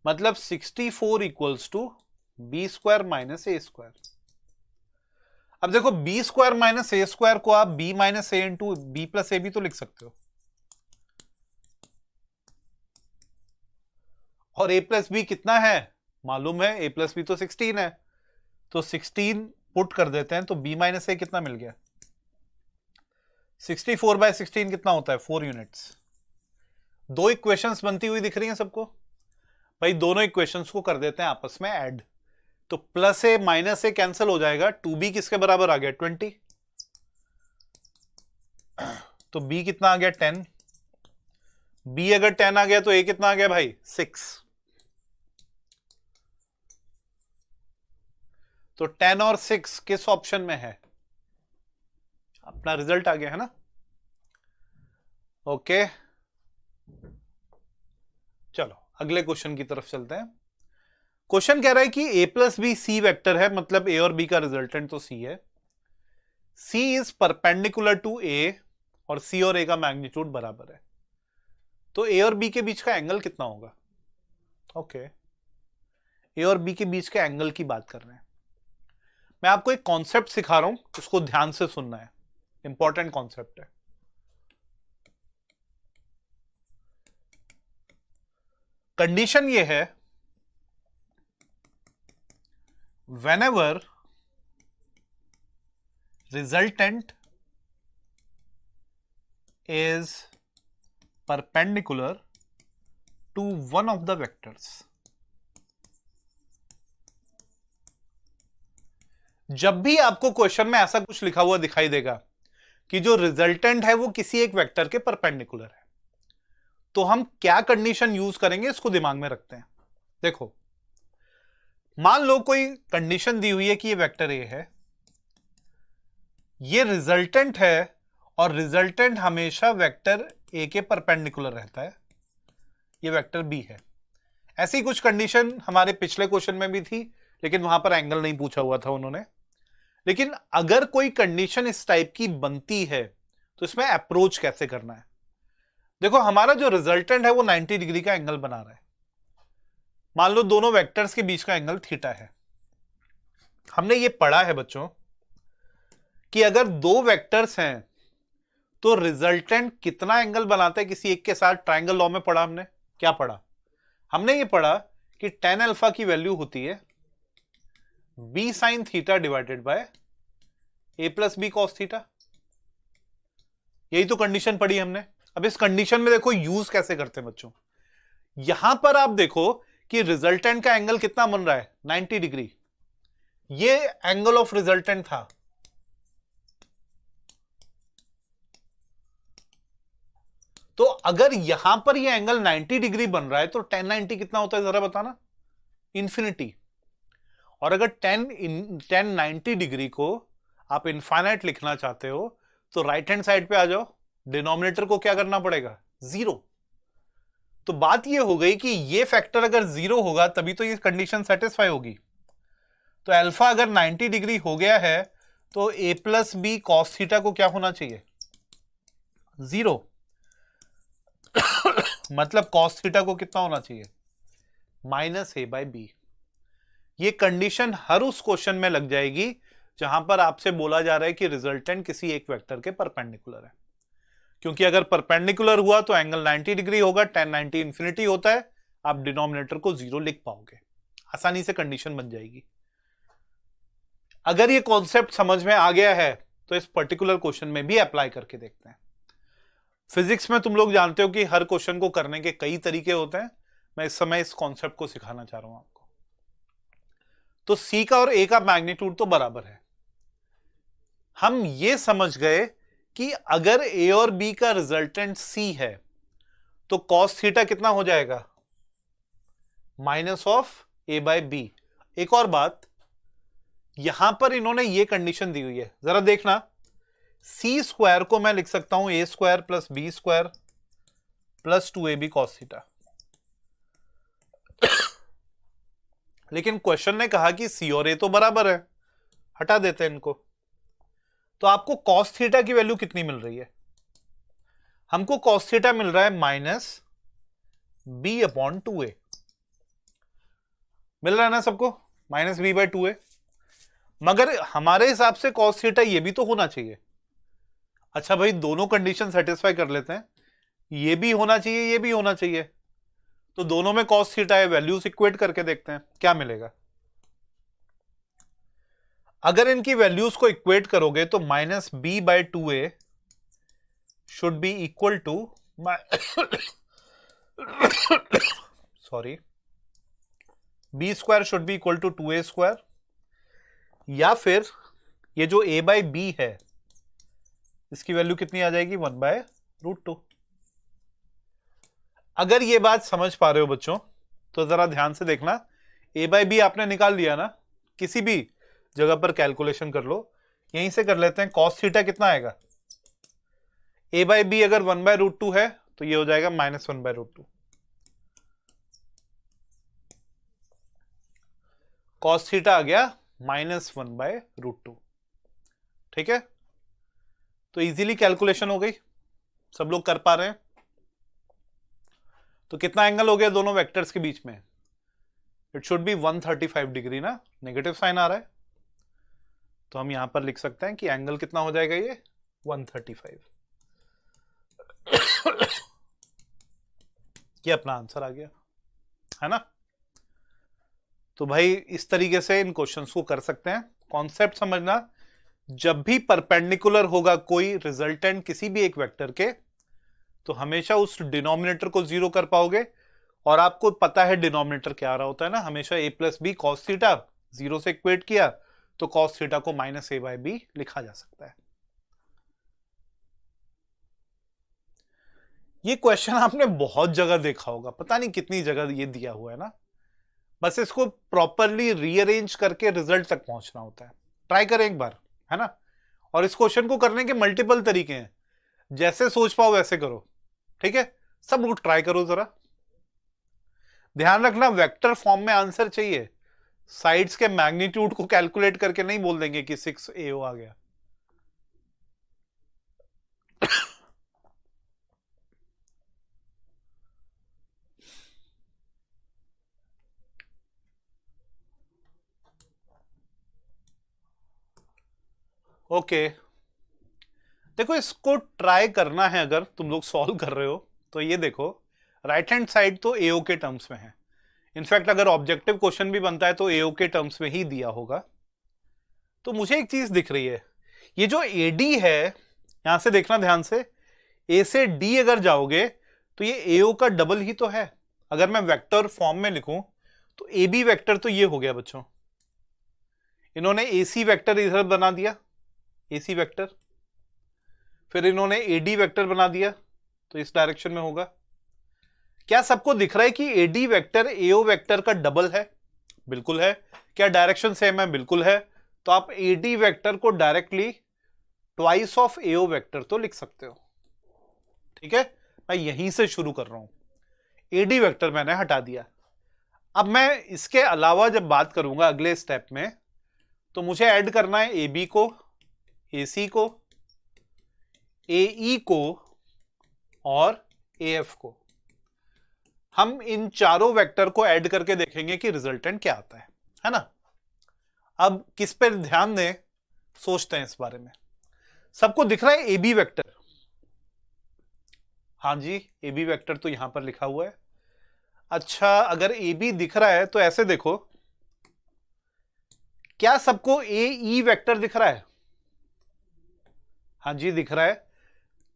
मतलब 64 equals to B square minus A square. अब देखो, B square minus A square को आप B minus A into B plus A भी तो लिख सकते हो, और ए प्लस बी कितना है मालूम है, ए प्लस बी तो 16 है। तो 16 पुट कर देते हैं तो बी माइनस ए कितना मिल गया, 64/16 कितना होता है, 4 यूनिट्स। दो इक्वेशंस बनती हुई दिख रही हैं सबको भाई, दोनों इक्वेशंस को कर देते हैं आपस में ऐड। तो प्लस ए माइनस ए कैंसिल हो जाएगा, 2b किसके बराबर आ गया, 20। तो b कितना आ गया, 10। b अगर 10 आ गया तो a कितना आ गया भाई, 6। तो 10 और 6 किस ऑप्शन में है, अपना रिजल्ट आ गया, है ना। ओके, चलो अगले क्वेश्चन की तरफ चलते हैं। क्वेश्चन कह रहा है कि a plus B C vector है, मतलब a और b का रिजल्टेंट तो c है। c is perpendicular to a और c और a का मैग्नीट्यूड बराबर है। तो a और b के बीच का एंगल कितना होगा। ओके, a और b के बीच के एंगल की बात कर रहे हैं। मैं आपको एक कॉन्सेप्ट सिखा रहा हूं, उसको ध्यान से सुनना है, इंपॉर्टेंट कॉन्सेप्ट है। कंडीशन ये है, whenever resultant is perpendicular to one of the vectors, जब भी आपको क्वेश्चन में ऐसा कुछ लिखा हुआ दिखाई देगा कि जो रिजल्टेंट है वो किसी एक वेक्टर के परपेंडिकुलर है, तो हम क्या कंडीशन यूज करेंगे इसको दिमाग में रखते हैं। देखो, मान लो कोई कंडीशन दी हुई है कि ये वेक्टर ए है, ये रिजल्टेंट है और रिजल्टेंट हमेशा वेक्टर ए के परपेंडिकुलर रहता है, ये वेक्टर बी है। ऐसी कुछ कंडीशन हमारे पिछले क्वेश्चन में भी थी, लेकिन वहां पर एंगल नहीं पूछा हुआ था उन्होंने। लेकिन अगर कोई कंडीशन इस टाइप की बनती है तो इसमें अप्रोच कैसे करना है। देखो हमारा जो रिजल्टेंट है वो 90 डिग्री का एंगल बना रहा है। मान लो दोनों वेक्टर्स के बीच का एंगल थीटा है। हमने ये पढ़ा है बच्चों कि अगर दो वेक्टर्स हैं तो रिजल्टेंट कितना एंगल बनाता है किसी एक के साथ। ट्रायंगल लॉ में पढ़ा हमने, क्या पढ़ा? हमने ये पढ़ा कि tan अल्फा की वैल्यू होती है b sin theta divided by a plus B cos theta. यही तो कंडीशन पढ़ी हमने। अब इस कंडीशन में देखो यूज कैसे करते हैं बच्चों। यहां पर आप देखो कि रिजल्टेंट का एंगल कितना बन रहा है, 90 डिग्री। ये एंगल ऑफ रिजल्टेंट था। तो अगर यहां पर ये एंगल 90 डिग्री बन रहा है तो tan 90 कितना होता है जरा बताना? इंफिनिटी। और अगर tan 90 डिग्री को आप इनफाइनाइट लिखना चाहते हो तो राइट हैंड साइड पे आ जाओ, डिनोमिनेटर को क्या करना पड़ेगा, जीरो। तो बात ये हो गई कि ये फैक्टर अगर जीरो होगा तभी तो ये कंडीशन सेटिस्फाई होगी। तो अल्फा अगर 90 डिग्री हो गया है तो a plus B cos theta को क्या होना चाहिए, जीरो। मतलब कॉस थीटा को कितना होना चाहिए, माइनस a बाई बी। ये कंडीशन हर उस क्वेश्चन में लग जाएगी जहां पर आपसे बोला जा रहा है कि रिजल्टेंट किसी एक वेक्टर के परपेंडिकुलर है। क्योंकि अगर परपेंडिकुलर हुआ तो एंगल 90 डिग्री होगा, tan 90 इंफिनिटी होता है, आप डिनोमिनेटर को जीरो लिख पाओगे, आसानी से कंडीशन बन जाएगी। अगर ये कॉन्सेप्ट समझ में आ गया है तो इस पर्टिकुलर क्वेश्चन में भी अप्लाई करके देखते हैं। फिजिक्स में तुम लोग जानते हो कि हर क्वेश्चन को करने के कई तरीके होते हैं। मैं इस समय इस कॉन्सेप्ट को सिखाना चाह रहा हूं आपको। तो C का और A का मैग्नीट्यूड तो बराबर है। हम ये समझ गए कि अगर A और B का रिजल्टेंट C है तो cos थीटा कितना हो जाएगा, minus of A by B. एक और बात, यहां पर इन्होंने ये कंडीशन दी हुई है, जरा देखना। C स्क्वायर को मैं लिख सकता हूं A square plus B square plus 2ab cos theta. लेकिन क्वेश्चन ने कहा कि C और A तो बराबर है, हटा देते हैं इनको। तो आपको cos थीटा की वैल्यू कितनी मिल रही है, हमको cos थीटा मिल रहा है माइनस b अपॉन 2a। मिल रहा है ना सबको, माइनस b बाई 2a। मगर हमारे हिसाब से cos थीटा ये भी तो होना चाहिए। अच्छा भाई, दोनों कंडीशन सेटिस्फाई कर लेते हैं, ये भी होना चाहिए, ये भी होना चाहिए। तो दोनों में cos थीटा है, वैल्यूज इक्वेट करके देखते हैं क्या मिलेगा। अगर इनकी वैल्यूज को इक्वेट करोगे तो minus b by 2a should be equal to sorry b square should be equal to 2a square, या फिर ये जो a बाई बी है इसकी वैल्यू कितनी आ जाएगी, 1 बाय रूट 2। अगर ये बात समझ पा रहे हो बच्चों तो जरा ध्यान से देखना। a बाई बी आपने निकाल लिया ना, किसी भी जगह पर कैलकुलेशन कर लो। यहीं से कर लेते हैं, cos थीटा कितना आएगा, a बाई बी अगर 1 बाय रूट 2 है तो ये हो जाएगा minus 1 by root 2। cos theta आ गया माइनस 1 बाय रूट 2। ठीक है, तो इजीली कैलकुलेशन हो गई, सब लोग कर पा रहे हैं। तो कितना एंगल हो गया दोनों वेक्टर्स के बीच में, इट शुड बी 135 डिग्री ना, नेगेटिव साइन आ रहा है। तो हम यहां पर लिख सकते हैं कि एंगल कितना हो जाएगा, ये 135। ये अपना आंसर आ गया है ना। तो भाई इस तरीके से इन क्वेश्चंस को कर सकते हैं। कॉन्सेप्ट समझना, जब भी परपेंडिकुलर होगा कोई रिजल्टेंट किसी भी एक वेक्टर के तो हमेशा उस डिनोमिनेटर को जीरो कर पाओगे। और आपको पता है डिनोमिनेटर क्या आ रहा होता है ना, हमेशा a plus B cos theta, zero से इक्वेट किया तो कॉस थीटा को माइनस a बाई बी लिखा जा सकता है। ये क्वेश्चन आपने बहुत जगह देखा होगा, पता नहीं कितनी जगह ये दिया हुआ है ना। बस इसको प्रॉपरली रीअरेंज करके रिजल्ट तक पहुंचना होता है। ट्राई करें एक बार, है ना। और इस क्वेश्चन को करने के मल्टीपल तरीके हैं, जैसे सोच पाओ वैसे करो। ठीक है, सब लोग ट्राई करो जरा। ध्यान रखना, वेक्टर फॉर्म में आंसर चाहिए, साइड्स के मैग्नीट्यूड को कैलकुलेट करके नहीं बोल देंगे कि 6AO आ गया। ओके, देखो इसको ट्राई करना है, अगर तुम लोग सॉल्व कर रहे हो तो ये देखो, राइट हैंड साइड तो एओ के टर्म्स में है। इनफैक्ट अगर ऑब्जेक्टिव क्वेश्चन भी बनता है तो एओ के टर्म्स में ही दिया होगा। तो मुझे एक चीज दिख रही है, ये जो एडी है, यहां से देखना ध्यान से, ए से डी अगर जाओगे तो ये एओ का डबल ही तो है। अगर मैं वेक्टर फॉर्म में लिखूं तो ए बी वेक्टर तो ये हो गया बच्चों। इन्होंने एसी वेक्टर इधर बना दिया, एसी वेक्टर, फिर इन्होंने एडी वेक्टर बना दिया तो इस डायरेक्शन में होगा। क्या सबको दिख रहा है कि एडी वेक्टर एओ वेक्टर का डबल है? बिल्कुल है। क्या डायरेक्शन सेम है? बिल्कुल है। तो आप एडी वेक्टर को directly twice of AO vector तो लिख सकते हो। ठीक है, मैं यहीं से शुरू कर रहा हूं। एडी वेक्टर मैंने हटा दिया। अब मैं इसके अलावा जब बात करूंगा अगले स्टेप में, तो मुझे ऐड करना है ए बी को, ए सी को, ए ई को और ए एफ को। हम इन चारों वेक्टर को ऐड करके देखेंगे कि रिजल्टेंट क्या आता है ना। अब किस पर ध्यान दें, सोचते हैं इस बारे में। सबको दिख रहा है ए बी वेक्टर? हाँ जी, ए बी वेक्टर तो यहां पर लिखा हुआ है। अच्छा, अगर ए बी दिख रहा है तो ऐसे देखो, क्या सबको ए ई वेक्टर दिख रहा है? हाँ जी, दिख रहा है।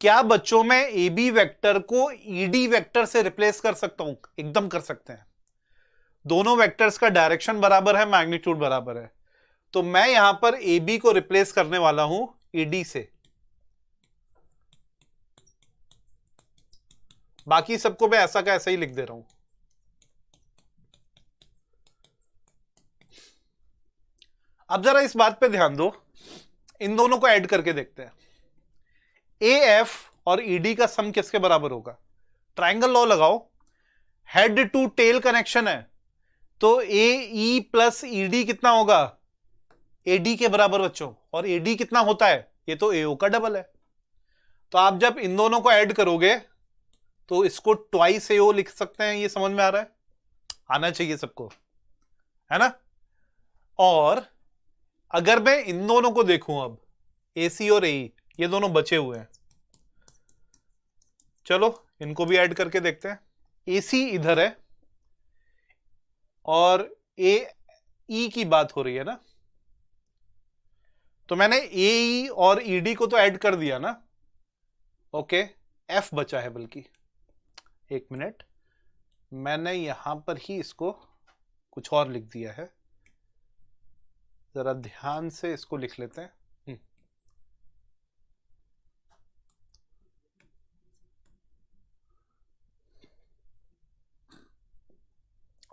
क्या बच्चों में ए बी वेक्टर को ईडी वेक्टर से रिप्लेस कर सकता हूं? एकदम कर सकते हैं। दोनों वेक्टर्स का डायरेक्शन बराबर है, मैग्नीट्यूड बराबर है, तो मैं यहां पर ए बी को रिप्लेस करने वाला हूं ईडी से। बाकी सबको मैं ऐसा का ऐसा ही लिख दे रहा हूं। अब जरा इस बात पे ध्यान दो, इन दोनों को ऐड करके देखते हैं। ए एफ और ईडी का सम किसके बराबर होगा? ट्रायंगल लॉ लगाओ, हेड टू टेल कनेक्शन है, तो ए ई प्लस ईडी कितना होगा? एडी के बराबर बच्चों। और एडी कितना होता है? ये तो एओ का डबल है। तो आप जब इन दोनों को ऐड करोगे तो इसको ट्वाइस एओ लिख सकते हैं। ये समझ में आ रहा है? आना चाहिए सबको, है ना। और अगर मैं इन दोनों को देखूं, अब एसी और एई ये दोनों बचे हुए हैं, चलो इनको भी ऐड करके देखते हैं। एसी इधर है और ए ई की बात हो रही है ना, तो मैंने ए ई और ईडी को तो ऐड कर दिया ना। ओके, एफ बचा है, बल्कि एक मिनट, मैंने यहां पर ही इसको कुछ और लिख दिया है, जरा ध्यान से इसको लिख लेते हैं।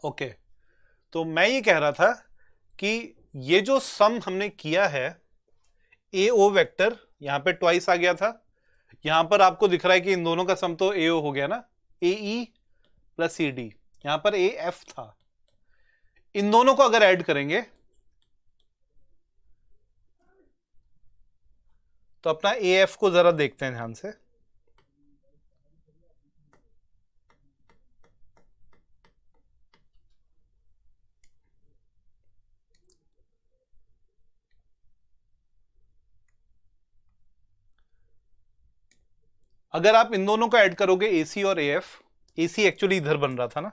ओके, तो मैं ये कह रहा था कि ये जो सम हमने किया है, ए ओ वेक्टर यहां पे ट्वाइस आ गया था, यहां पर आपको दिख रहा है कि इन दोनों का सम तो ए ओ हो गया ना, ए ई प्लस सी डी, यहां पर ए एफ था। इन दोनों को अगर ऐड करेंगे तो अपना ए एफ को जरा देखते हैं ध्यान से। अगर आप इन दोनों को ऐड करोगे एसी और एएफ, एसी एक्चुअली इधर बन रहा था ना,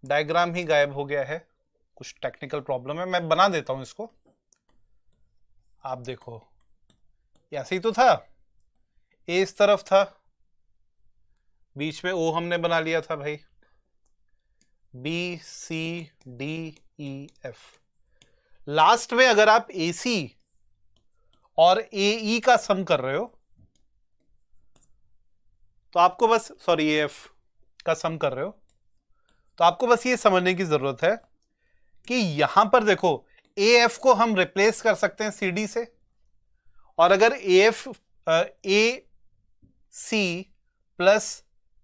डायग्राम ही गायब हो गया है, कुछ टेक्निकल प्रॉब्लम है, मैं बना देता हूं इसको। आप देखो, ऐसे ही तो था, ए इस तरफ था, बीच में ओ हमने बना लिया था भाई, B C D E F. Last में अगर आप ए सी और ए ई का सम कर रहे हो तो आपको बस, सॉरी ए एफ का सम कर रहे हो तो आपको बस ये समझने की जरूरत है कि यहां पर देखो, ए एफ को हम रिप्लेस कर सकते हैं सी डी से, और अगर A F A C plus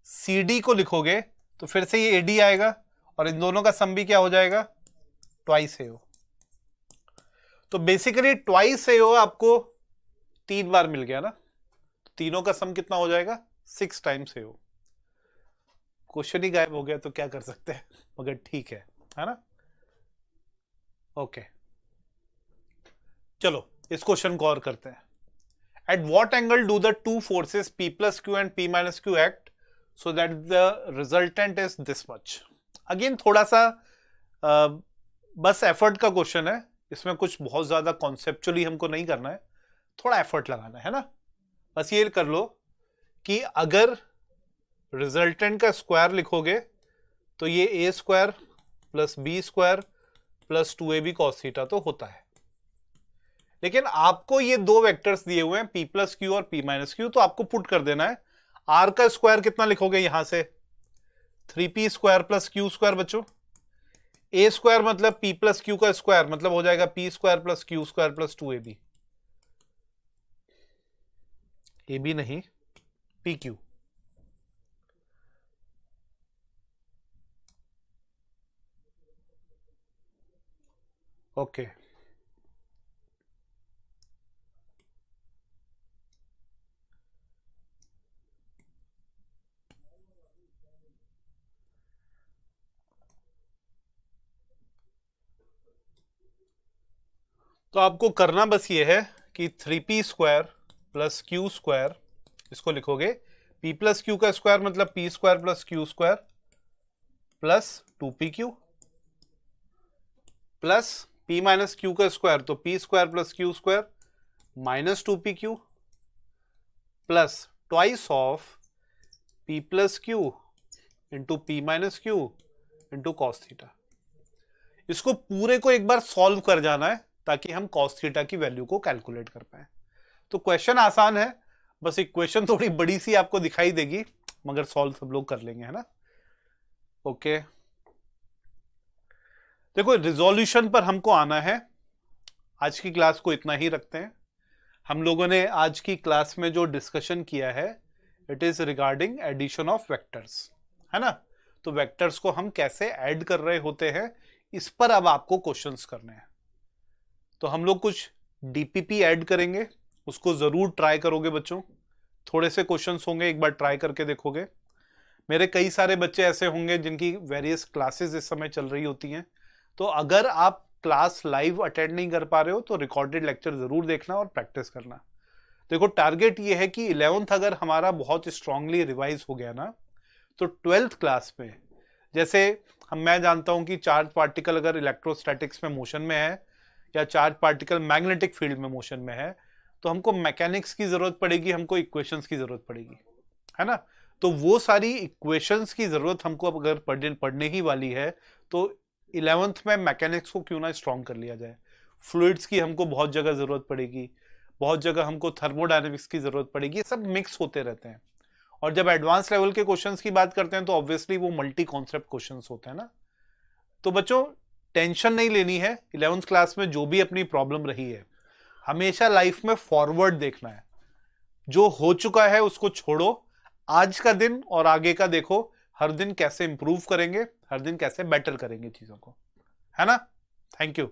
C D को लिखोगे तो फिर से ये ए डी आएगा, और इन दोनों का सम भी क्या हो जाएगा? ट्वाइस एओ। तो बेसिकली ट्वाइस एओ आपको 3 बार मिल गया ना, तो तीनों का सम कितना हो जाएगा? 6 टाइम्स एओ। क्वेश्चन ही गायब हो गया तो क्या कर सकते हैं, मगर ठीक है ना। ओके, चलो इस क्वेश्चन को और करते हैं। At what angle do the two forces P plus Q and P minus Q act so that the resultant is this much? Again थोड़ा सा बस एफर्ट का क्वेश्चन है, इसमें कुछ बहुत ज्यादा कॉन्सेप्चुअली हमको नहीं करना है, थोड़ा एफर्ट लगाना है ना। बस ये कर लो कि अगर रिजल्टेंट का स्क्वायर लिखोगे तो ये a square plus B square plus 2ab cos theta तो होता है। लेकिन आपको ये दो वेक्टर्स दिए हुए हैं p प्लस क्यू और p माइनस क्यू, तो आपको पुट कर देना है। r का स्क्वायर कितना लिखोगे यहां से 3p square plus Q square बच्चों। a स्क्वायर मतलब p प्लस क्यू का स्क्वायर मतलब हो जाएगा p square plus Q square plus 2ab। ab नहीं pq। ओके तो आपको करना बस ये है कि 3p square plus Q square, इसको लिखोगे p प्लस क्यू का स्क्वायर मतलब p square plus Q square plus 2pq plus p minus Q का स्क्वायर तो p square plus Q square minus 2pq plus twice of p plus Q into p minus Q into cos theta. इसको पूरे को एक बार solve कर जाना है ताकि हम cos थीटा की वैल्यू को कैलकुलेट कर पाए। तो क्वेश्चन आसान है, बस इक्वेशन थोड़ी बड़ी सी आपको दिखाई देगी मगर सॉल्व सब लोग कर लेंगे, है ना। ओके देखो रिजोल्यूशन पर हमको आना है। आज की क्लास को इतना ही रखते हैं। हम लोगों ने आज की क्लास में जो डिस्कशन किया है it is regarding addition of vectors, है ना। तो वेक्टर्स को हम कैसे ऐड कर रहे होते हैं इस पर अब आपको क्वेश्चंस करने हैं। तो हम लोग कुछ डीपीपी ऐड करेंगे, उसको जरूर ट्राई करोगे बच्चों। थोड़े से क्वेश्चंस होंगे, एक बार ट्राई करके देखोगे। मेरे कई सारे बच्चे ऐसे होंगे जिनकी वेरियस क्लासेस इस समय चल रही होती हैं, तो अगर आप क्लास लाइव अटेंड नहीं कर पा रहे हो तो रिकॉर्डेड लेक्चर जरूर देखना और प्रैक्टिस करना। देखो टारगेट ये है कि 11th अगर हमारा बहुत स्ट्रांगली रिवाइज हो गया ना तो 12th क्लास में, जैसे मैं जानता हूं कि चार्ज पार्टिकल अगर इलेक्ट्रोस्टैटिक्स में मोशन में है या चार्ज पार्टिकल मैग्नेटिक फील्ड में मोशन में है तो हमको मैकेनिक्स की जरूरत पड़ेगी, हमको इक्वेशंस की जरूरत पड़ेगी, है ना। तो वो सारी इक्वेशंस की जरूरत हमको अगर पढ़ने ही वाली है तो 11th में मैकेनिक्स को क्यों ना स्ट्रॉन्ग कर लिया जाए। फ्लूइड्स की हमको बहुत जगह जरूरत पड़ेगी, बहुत जगह हमको थर्मोडायनेमिक्स की जरूरत पड़ेगी, ये सब मिक्स होते रहते हैं। और जब एडवांस लेवल के क्वेश्चंस की बात करते हैं तो ऑब्वियसली वो मल्टी कॉन्सेप्ट क्वेश्चंस होते हैं ना। तो बच्चों टेंशन नहीं लेनी है, 11th क्लास में जो भी अपनी प्रॉब्लम रही है हमेशा लाइफ में फॉरवर्ड देखना है। जो हो चुका है उसको छोड़ो, आज का दिन और आगे का देखो, हर दिन कैसे इंप्रूव करेंगे, हर दिन कैसे बेटर करेंगे चीजों को, है ना। Thank you.